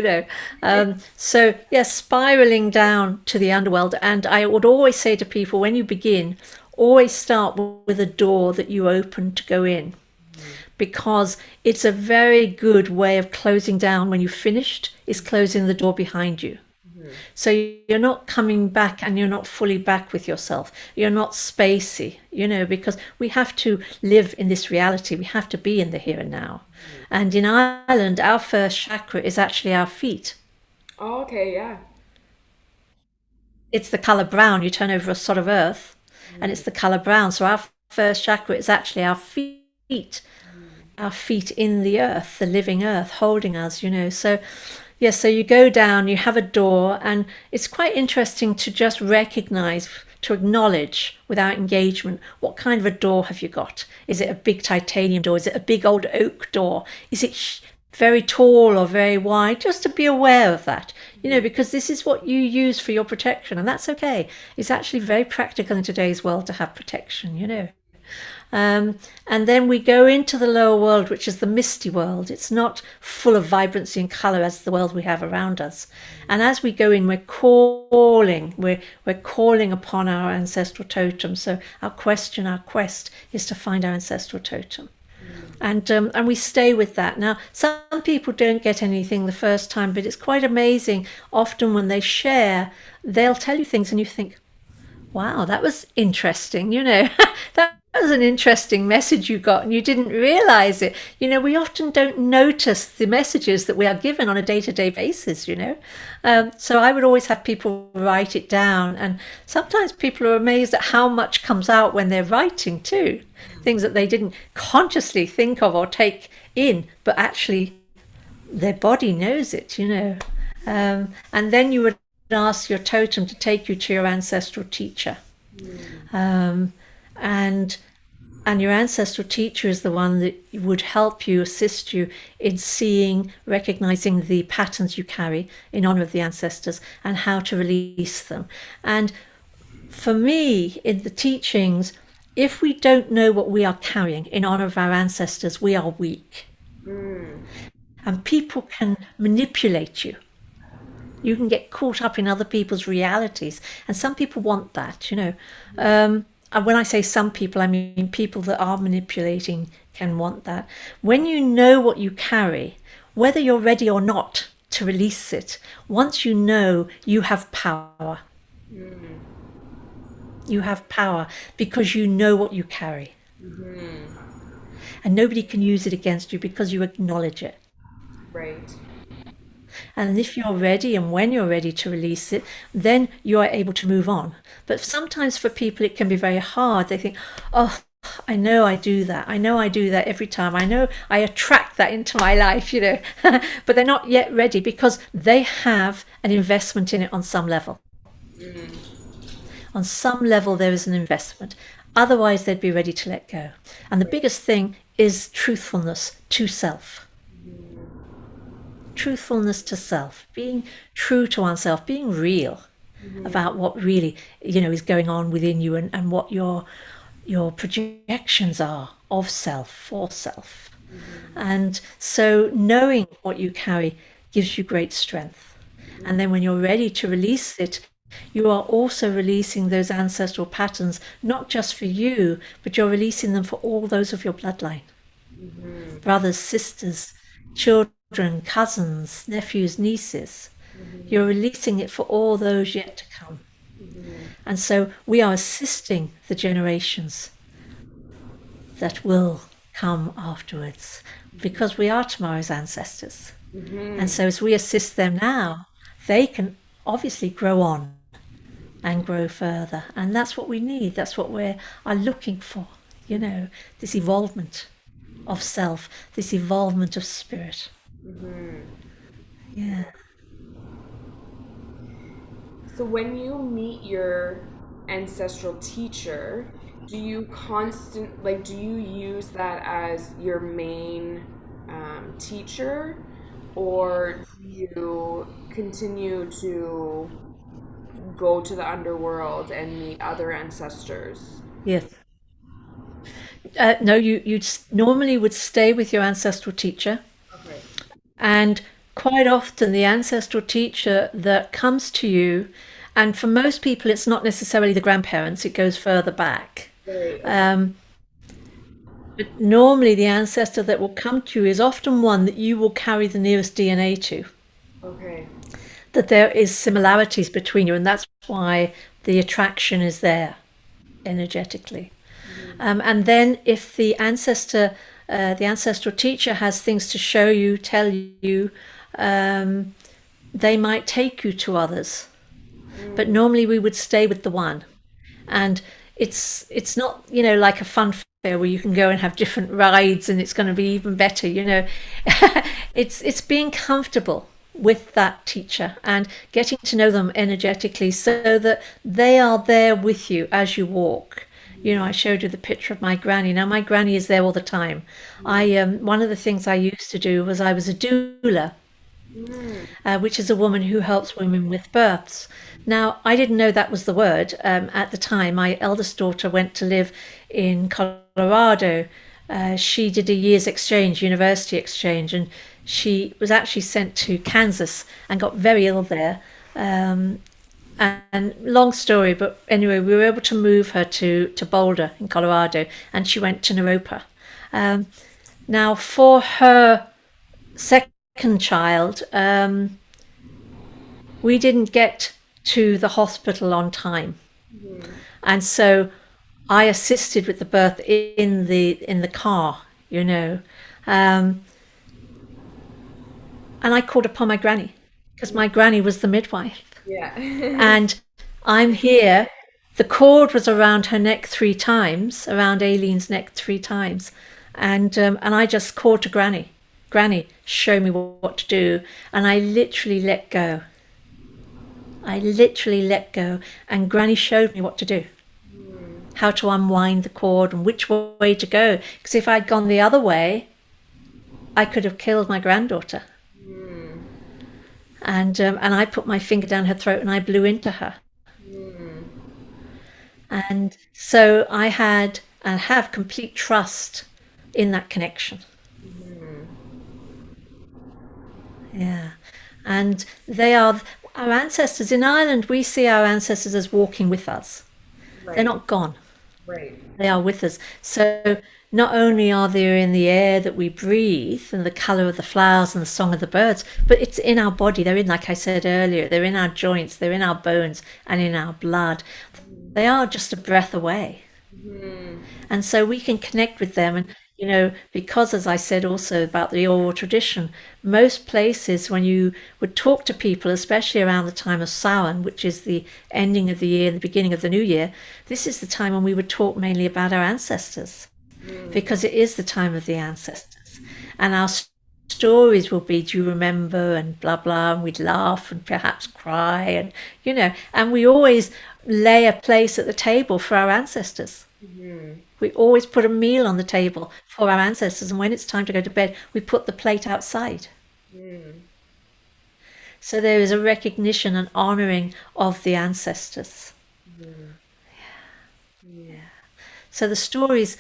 So yeah, spiraling down to the underworld. And I would always say to people, when you begin, always start with a door that you open to go in, Mm-hmm. because it's a very good way of closing down when you've finished, is closing the door behind you. Mm-hmm. So you're not coming back and you're not fully back with yourself. You're not spacey, because we have to live in this reality. We have to be in the here and now. And in Ireland, our first chakra is actually our feet. Oh, okay, yeah. It's the color brown. You turn over a sod of earth and Mm-hmm. it's the color brown. So our first chakra is actually our feet in the earth, the living earth holding us. So, yeah, so you go down, you have a door, and it's quite interesting to just recognize, to acknowledge without engagement, what kind of a door have you got? Is it a big titanium door? Is it a big old oak door? Is it very tall or very wide? Just to be aware of that, Mm-hmm. because this is what you use for your protection, and that's okay. It's actually very practical in today's world to have protection. And then we go into the lower world, which is the misty world. It's not full of vibrancy and color as the world we have around us. And as we go in, we're calling upon our ancestral totem. So our quest is to find our ancestral totem. And we stay with that. Now, some people don't get anything the first time, but it's quite amazing. Often when they share, they'll tell you things, and you think, wow, that was interesting. That was an interesting message you got and you didn't realize it. We often don't notice the messages that we are given on a day-to-day basis. So I would always have people write it down. And sometimes people are amazed at how much comes out when they're writing too. Things that they didn't consciously think of or take in, but actually their body knows it. And then you would ask your totem to take you to your ancestral teacher. Um, and and your ancestral teacher is the one that would help you, assist you in seeing, recognizing the patterns you carry in honor of the ancestors and how to release them. And for me, in the teachings, if we don't know what we are carrying in honor of our ancestors, we are weak. Mm. And people can manipulate you. You can get caught up in other people's realities. And some people want that. And when I say some people, I mean people that are manipulating can want that. When you know what you carry, whether you're ready or not to release it, once you know, you have power. Mm. You have power because you know what you carry. Mm-hmm. And nobody can use it against you because you acknowledge it. Right. And if you're ready and when you're ready to release it, then you are able to move on. But sometimes for people, it can be very hard. They think, oh, I know I do that. I know I do that every time. I know I attract that into my life. But they're not yet ready because they have an investment in it on some level. Mm. On some level, there is an investment. Otherwise, they'd be ready to let go. And the Right. biggest thing is truthfulness to self. Mm-hmm. Truthfulness to self, being true to oneself, being real Mm-hmm. about what really is going on within you, and what your projections are of self, for self. Mm-hmm. And so knowing what you carry gives you great strength. And then when you're ready to release it, you are also releasing those ancestral patterns, not just for you, but you're releasing them for all those of your bloodline: Mm-hmm. brothers, sisters, children, cousins, nephews, nieces. You're Mm-hmm. releasing it for all those yet to come. Mm-hmm. And so we are assisting the generations that will come afterwards, because we are tomorrow's ancestors. And Mm-hmm. so as we assist them now, they can obviously grow on and grow further. And that's what we need. That's what we are looking for, this evolvement of self, this evolvement of spirit. Mm-hmm. Yeah. So when you meet your ancestral teacher, do you use that as your main teacher, or do you continue to go to the underworld and meet other ancestors? Yes. No, you normally would stay with your ancestral teacher. Okay. And quite often, the ancestral teacher that comes to you And for most people, it's not necessarily the grandparents, it goes further back. Right. Okay. Um, but normally, the ancestor that will come to you is often one that you will carry the nearest DNA to, Okay. that there is similarities between you, and that's why the attraction is there energetically. Mhm. And then if the ancestral teacher has things to show you, tell you, um, they might take you to others. But Mm. normally we would stay with the one. And it's not, like a fun fair where you can go and have different rides and it's going to be even better. It's being comfortable with that teacher and getting to know them energetically so that they are there with you as you walk. I showed you the picture of my granny. Now my granny is there all the time. Mm. I One of the things I used to do was I was a doula, Mm. which is a woman who helps women with births. Now, I didn't know that was the word at the time. My eldest daughter went to live in Colorado. She did a year's exchange, university exchange, and she was actually sent to Kansas and got very ill there. Um, and long story, but anyway, we were able to move her to Boulder in Colorado, and she went to Naropa. Um, Now, for her second child, we didn't get to the hospital on time, Mhm. and so I assisted with the birth in the car, um, and I called upon my granny because my granny was the midwife, Yeah. and I'm here. The cord was around her neck 3 times, around Aileen's neck 3 times, and I just called to Granny. Granny, show me what to do, and I literally let go. I literally let go, and Granny showed me what to do, Mm. how to unwind the cord and which way to go. Because if I'd gone the other way, I could have killed my granddaughter. Mm. And I put my finger down her throat and I blew into her. Mm. And so I had and have complete trust in that connection. Mhm. Yeah. And they are our ancestors. In Ireland, we see our ancestors as walking with us. They're Right. not gone. Right. They are with us. So not only are they in the air that we breathe and the color of the flowers and the song of the birds, but it's in our body. They're in, like I said earlier, they're in our joints, they're in our bones and in our blood. They are just a breath away. Mhm. And so we can connect with them. And, because as I said also about the oral tradition, most places when you would talk to people, especially around the time of Samhain, which is the ending of the year and the beginning of the new year, this is the time when we would talk mainly about our ancestors Mm. because it is the time of the ancestors. And our stories will be, do you remember? And blah, blah. And we'd laugh and perhaps cry. And we always lay a place at the table for our ancestors. Mhm. We always put a meal on the table for our ancestors. And when it's time to go to bed, we put the plate outside. Mm. So there is a recognition and honoring of the ancestors. Mhm. Mm. So the stories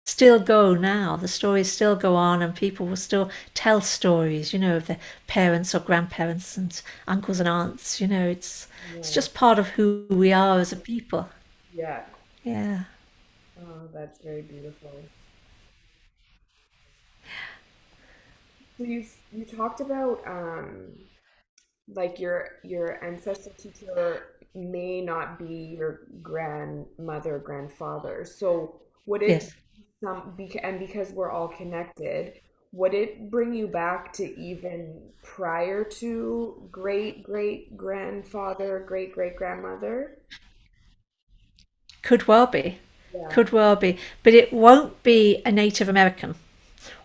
still go now. The stories still go on, and people will still tell stories, of their parents or grandparents and uncles and aunts. It's Yeah. just part of who we are as a people. Yeah. Yeah. Oh, that's very beautiful. So you talked about like your ancestral teacher may not be your grandmother, grandfather. So would it Yes. and because we're all connected, would it bring you back to even prior to great great grandfather, great great grandmother? Could well be. Yeah. Could well be. But it won't be a Native American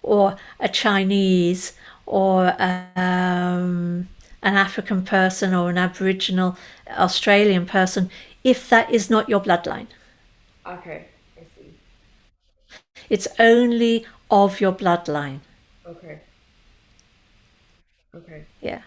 or a Chinese or an African person or an Aboriginal Australian person if that is not your bloodline. Okay. I see. It's only of your bloodline. Okay. Okay. Yeah.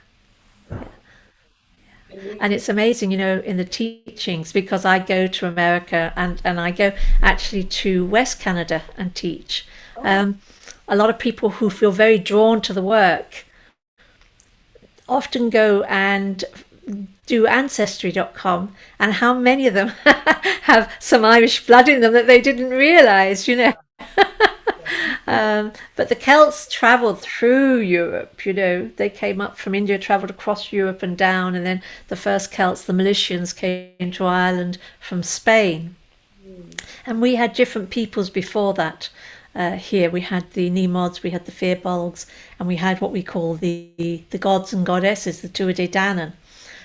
And we And it's amazing, in the teachings, because I go to America and I go actually to West Canada and teach. oh, Um, a lot of people who feel very drawn to the work often go and do ancestry.com, and how many of them have some Irish blood in them that they didn't realize. But the Celts traveled through Europe. They came up from India, traveled across Europe and down, and then the first Celts, the Milesians, came to Ireland from Spain. Mm. And we had different peoples before that. Here we had the Nemods, we had the Firbolgs, and we had what we call the gods and goddesses, the Tuatha Dé Danann,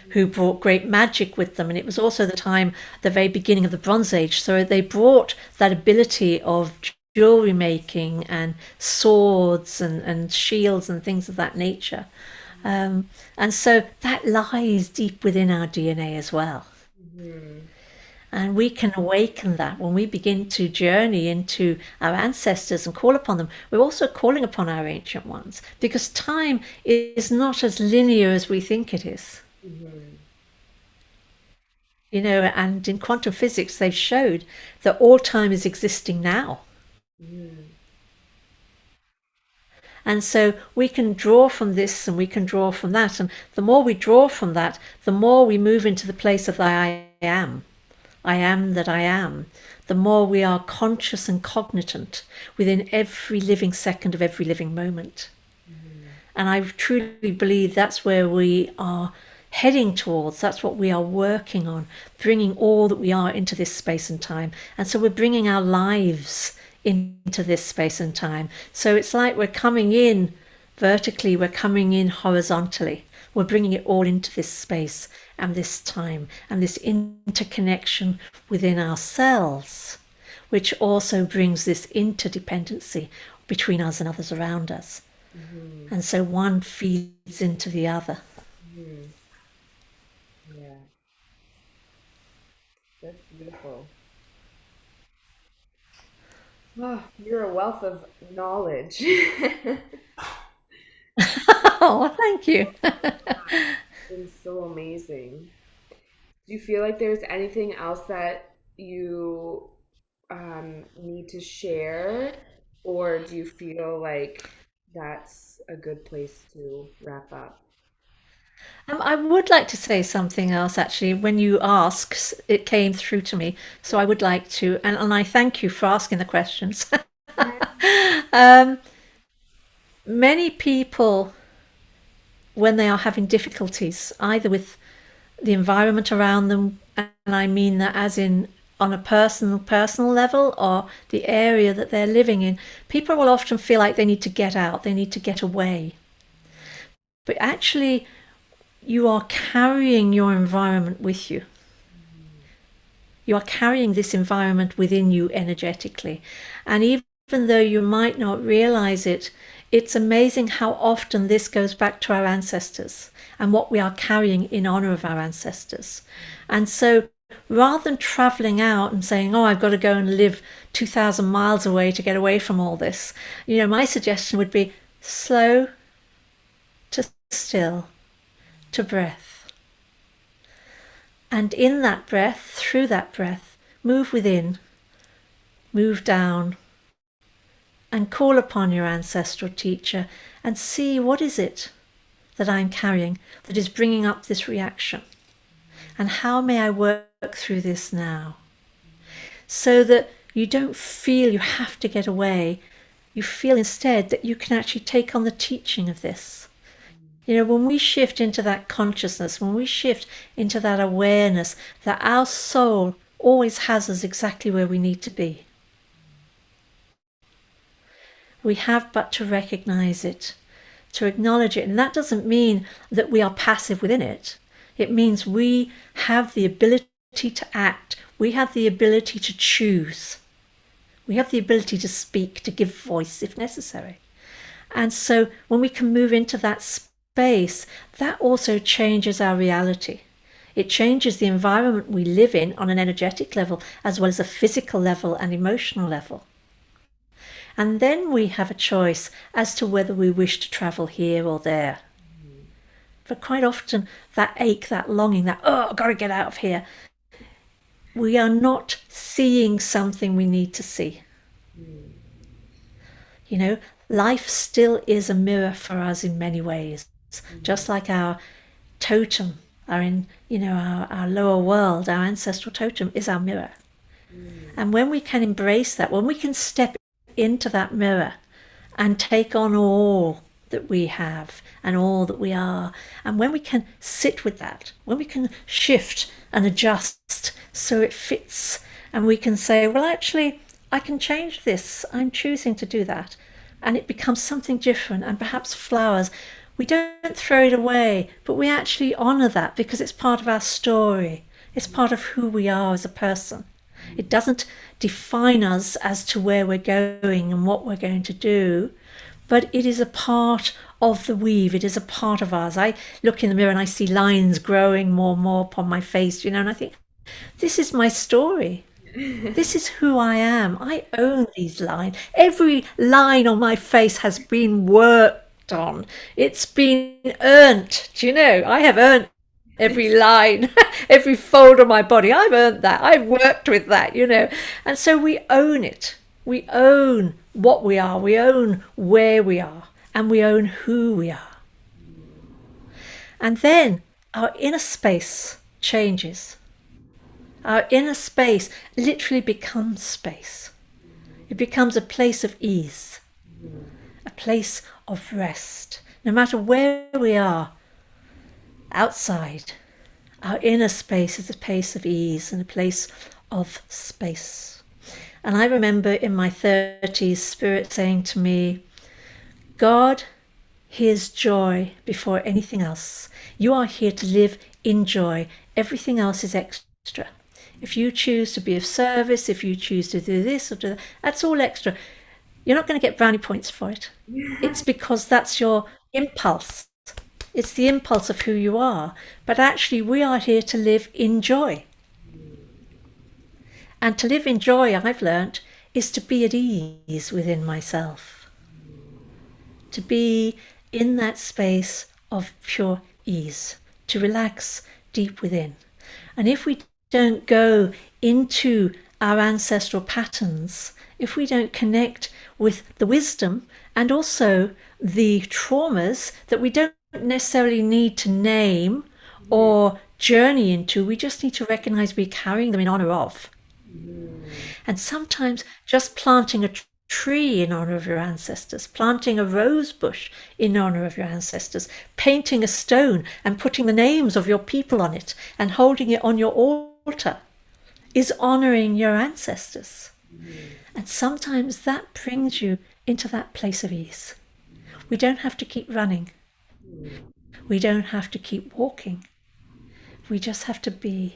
who brought great magic with them. And it was also the time, the very beginning of the Bronze Age. So they brought that ability of jewelry making and swords and shields and things of that nature. And so that lies deep within our DNA as well. Mhm. And we can awaken that when we begin to journey into our ancestors and call upon them. We're also calling upon our ancient ones because time is not as linear as we think it is. Mhm. And in quantum physics, they've showed that all time is existing now. Mhm. And so we can draw from this and we can draw from that. And the more we draw from that, the more we move into the place of the I am that I am, the more we are conscious and cognizant within every living second of every living moment. Mhm. And I truly believe that's where we are heading towards. That's what we are working on, bringing all that we are into this space and time. And so we're bringing our lives into this space and time. So it's like we're coming in vertically, we're coming in horizontally. We're bringing it all into this space and this time and this interconnection within ourselves, which also brings this interdependency between us and others around us. Mhm. And so one feeds into the other. Mhm. Yeah, that's beautiful. Oh, you're a wealth of knowledge. Oh, thank you. It's so amazing. Do you feel like there's anything else that you need to share, or do you feel like that's a good place to wrap up? I would like to say something else, actually. When you asked, it came through to me. So I would like to, and I thank you for asking the questions. Yeah. um, Many people, when they are having difficulties, either with the environment around them, and I mean that as in on a personal level or the area that they're living in, people will often feel like they need to get out, they need to get away. But actually, you are carrying your environment with you. You are carrying this environment within you energetically. And even though you might not realize it, it's amazing how often this goes back to our ancestors and what we are carrying in honor of our ancestors. And so rather than traveling out and saying, oh, I've got to go and live 2,000 miles away to get away from all this, my suggestion would be slow to still to breath. And in that breath, through that breath, move within, move down, and call upon your ancestral teacher and see what is it that I'm carrying that is bringing up this reaction. And how may I work through this now? So that you don't feel you have to get away. You feel instead that you can actually take on the teaching of this. When we shift into that consciousness, when we shift into that awareness that our soul always has us exactly where we need to be, we have but to recognize it, to acknowledge it. And that doesn't mean that we are passive within it. It means we have the ability to act. We have the ability to choose. We have the ability to speak, to give voice if necessary. And so when we can move into that space, that also changes our reality. It changes the environment we live in on an energetic level, as well as a physical level and emotional level. And then we have a choice as to whether we wish to travel here or there. But quite often, that ache, that longing, that, oh, I've got to get out of here, we are not seeing something we need to see. Mm. You know, life still is a mirror for us in many ways, just like our totem our lower world, our ancestral totem is our mirror. Mm. And when we can embrace that, when we can step into that mirror and take on all that we have and all that we are, and when we can sit with that, when we can shift and adjust so it fits, and we can say, well, actually, I can change this, I'm choosing to do that, and it becomes something different and perhaps flowers. We don't throw it away, but we actually honour that because it's part of our story. It's part of who we are as a person. It doesn't define us as to where we're going and what we're going to do, but it is a part of the weave. It is a part of us. I look in the mirror and I see lines growing more and more upon my face, and I think, this is my story. This is who I am. I own these lines. Every line on my face has been worked on. It's been earned. Do you know? I have earned every line, every fold of my body. I've earned that. I've worked with that. And so we own it. We own what we are. We own where we are. And we own who we are. And then our inner space changes. Our inner space literally becomes space. It becomes a place of ease, a place of rest. No matter where we are outside, our inner space is a place of ease and a place of space. And I remember in my 30s, Spirit saying to me, God, here's joy before anything else. You are here to live in joy. Everything else is extra. If you choose to be of service, if you choose to do this or do that, that's all extra. You're not going to get brownie points for it. It's because that's your impulse. It's the impulse of who you are. But actually, we are here to live in joy. And to live in joy, I've learnt, is to be at ease within myself. To be in that space of pure ease. To relax deep within. And if we don't go into our ancestral patterns, if we don't connect with the wisdom and also the traumas that we don't necessarily need to name or journey into, we just need to recognize we're carrying them in honor of. And sometimes just planting a tree in honor of your ancestors, planting a rose bush in honor of your ancestors, painting a stone and putting the names of your people on it and holding it on your altar is honoring your ancestors. And sometimes that brings you into that place of ease. We don't have to keep running. We don't have to keep walking. We just have to be.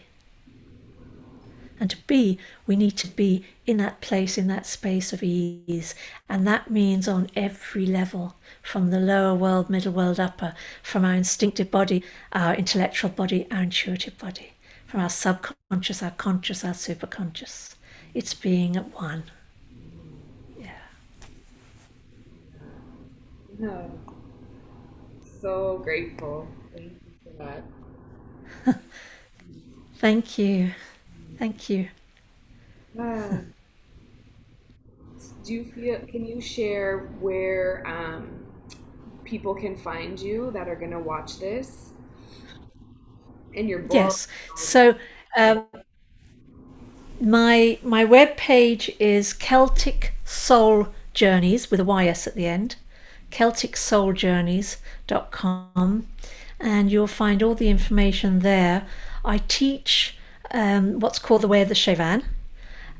And to be, we need to be in that place, in that space of ease. And that means on every level, from the lower world, middle world, upper, from our instinctive body, our intellectual body, our intuitive body, from our subconscious, our conscious, our superconscious. It's being at one. Yeah. Oh, so grateful. Thank you for that. Thank you. Thank you. Ah, do you feel, can you share where people can find you that are going to watch this in your book? Yes. So um, my web page is Celtic Soul Journeys with a YS at the end, celticsouljourneys.com, and you'll find all the information there. I teach what's called the Way of the Seabhean,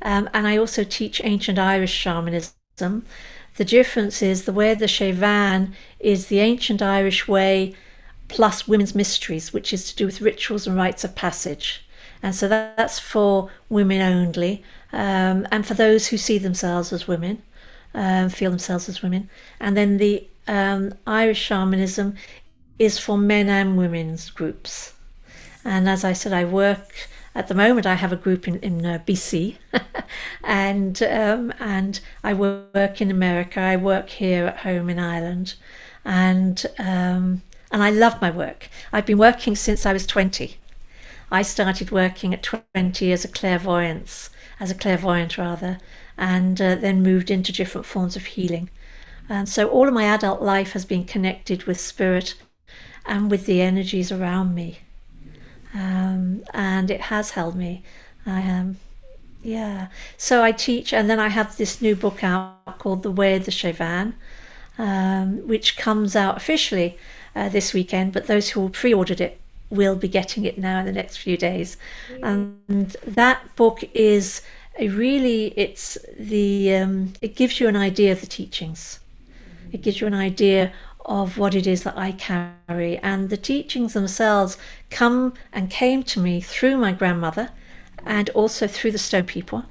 and I also teach ancient Irish shamanism. The difference is the Way of the Seabhean is the ancient Irish way plus women's mysteries, which is to do with rituals and rites of passage. And so that's for women only, and for those who see themselves as women, feel themselves as women. And then the Irish shamanism is for men and women's groups. And as I said, I work at the moment. I have a group in BC, and I work in America. I work here at home in Ireland, and I love my work. I've been working since I was 20. I started working at 20 as a clairvoyant, and then moved into different forms of healing. And so all of my adult life has been connected with spirit and with the energies around me. and it has held me. I Yeah. So I teach, and then I have this new book out called The Way of the Seabhean, which comes out officially this weekend, but those who pre-ordered it will be getting it now in the next few days. And that book is it gives you an idea of the teachings. It gives you an idea of what it is that I carry. And the teachings themselves came to me through my grandmother and also through the Stone people.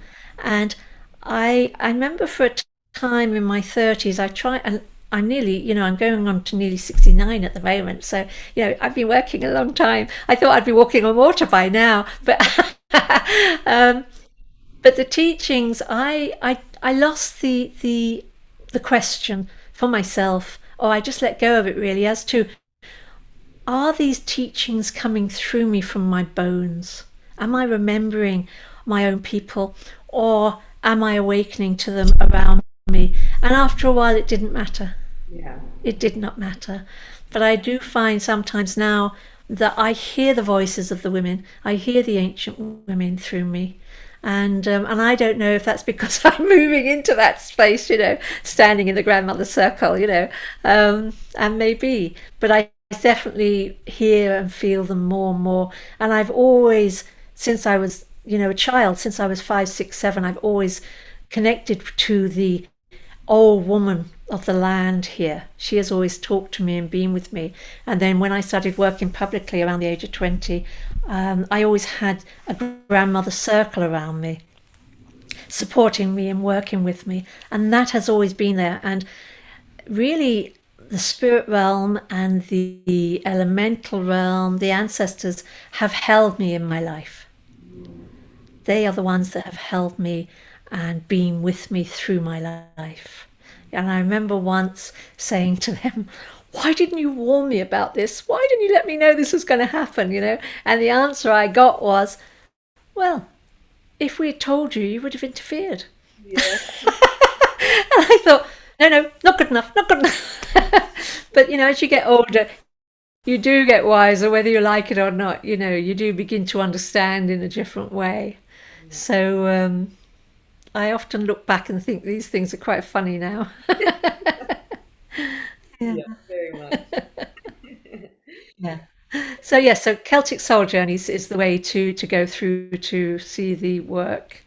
And I remember for a time in my 30s, I try and I'm nearly, I'm going on to nearly 69 at the moment. So, I've been working a long time. I thought I'd be walking on water by now, but um, but the teachings, I lost the question for myself, or I just let go of it really, as to, are these teachings coming through me from my bones? Am I remembering my own people, or am I awakening to them around me? And after a while, it didn't matter. Yeah. It did not matter. But I do find sometimes now that I hear the voices of the women. I hear the ancient women through me. And I don't know if that's because I'm moving into that space, standing in the grandmother circle, and maybe. But I definitely hear and feel them more and more. And I've always, since I was, a child, since I was 5, 6, 7, I've always connected to the old woman of the land here. She has always talked to me and been with me. And then when I started working publicly around the age of 20, I always had a grandmother circle around me, supporting me and working with me. And that has always been there. And really, the spirit realm and the elemental realm, the ancestors, have held me in my life. They are the ones that have held me and been with me through my life. And I remember once saying to them, why didn't you warn me about this? Why didn't you let me know this was going to happen? And the answer I got was, well, if we had told you, you would have interfered. Yeah. And I thought, no, no, not good enough, not good enough. But, as you get older, you do get wiser, whether you like it or not. You do begin to understand in a different way. Yeah. So I often look back and think these things are quite funny now. Yeah. Yeah, very much. Yeah. So yeah, so Celtic Soul Journeys is the way to go through to see the work,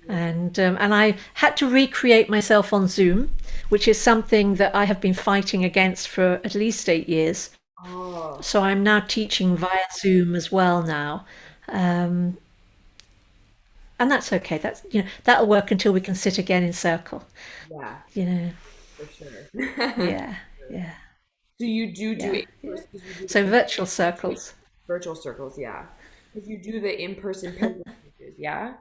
Yeah. and I had to recreate myself on Zoom, which is something that I have been fighting against for at least 8 years. Oh, So I'm now teaching via Zoom as well now, um, and that's okay. That'll work until we can sit again in circle. yeah, You know, for sure. yeah, yeah, So you do yeah, in yeah. person because you do the So virtual circles. virtual circles, yeah. Because you do the in-person pilgrimages, yeah?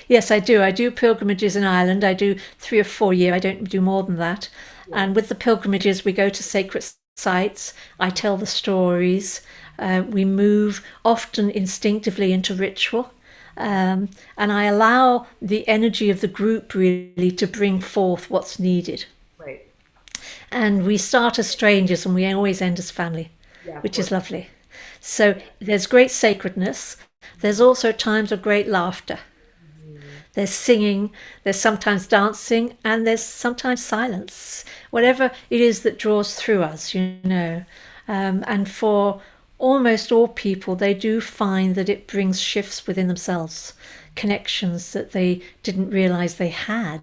Yes, I do. I do pilgrimages in Ireland. I do 3 or 4 a year. I don't do more than that. Yeah. And with the pilgrimages, we go to sacred sites. I tell the stories. We move often instinctively into ritual. And I allow the energy of the group really to bring forth what's needed. Right. And we start as strangers and we always end as family, Yeah, of which course. is lovely. So there's great sacredness. There's also times of great laughter. Mhm. There's singing, there's sometimes dancing, and there's sometimes silence. Whatever it is that draws through us. And for almost all people, they do find that it brings shifts within themselves, connections that they didn't realize they had.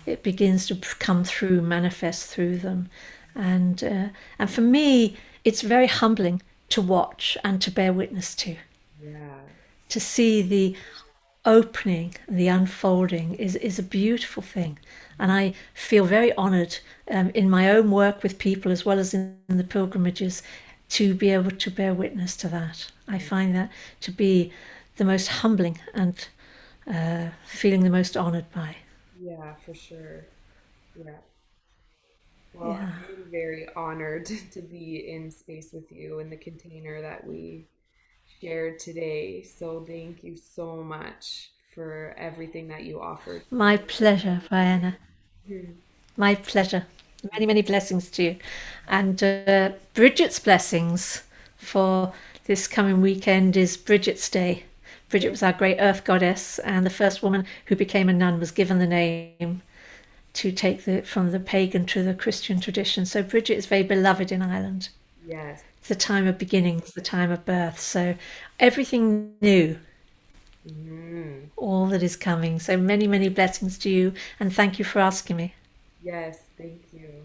It begins to come through, manifest through them. And for me, it's very humbling to watch and to bear witness Yeah. to see the opening, the unfolding is a beautiful thing. And I feel very honoured in my own work with people as well as in the pilgrimages to be able to bear witness to that. I find that to be the most humbling and feeling the most honoured by. Yeah, for sure. Yeah. Well, Yeah. I'm very honored to be in space with you in the container that we shared today. So thank you so much for everything that you offered. My pleasure, Breanna. Mhm. My pleasure. Many, many blessings to you. And Bridget's blessings for This coming weekend is Bridget's Day. Bridget Okay. was our great earth goddess, and the first woman who became a nun was given the name to take from the pagan to the Christian tradition. So Bridget is very beloved in Ireland. Yes. It's the time of beginnings, the time of birth. So everything new, Hmm. all that is coming. So many, many blessings to you, and thank you for asking me. Yes. Thank you.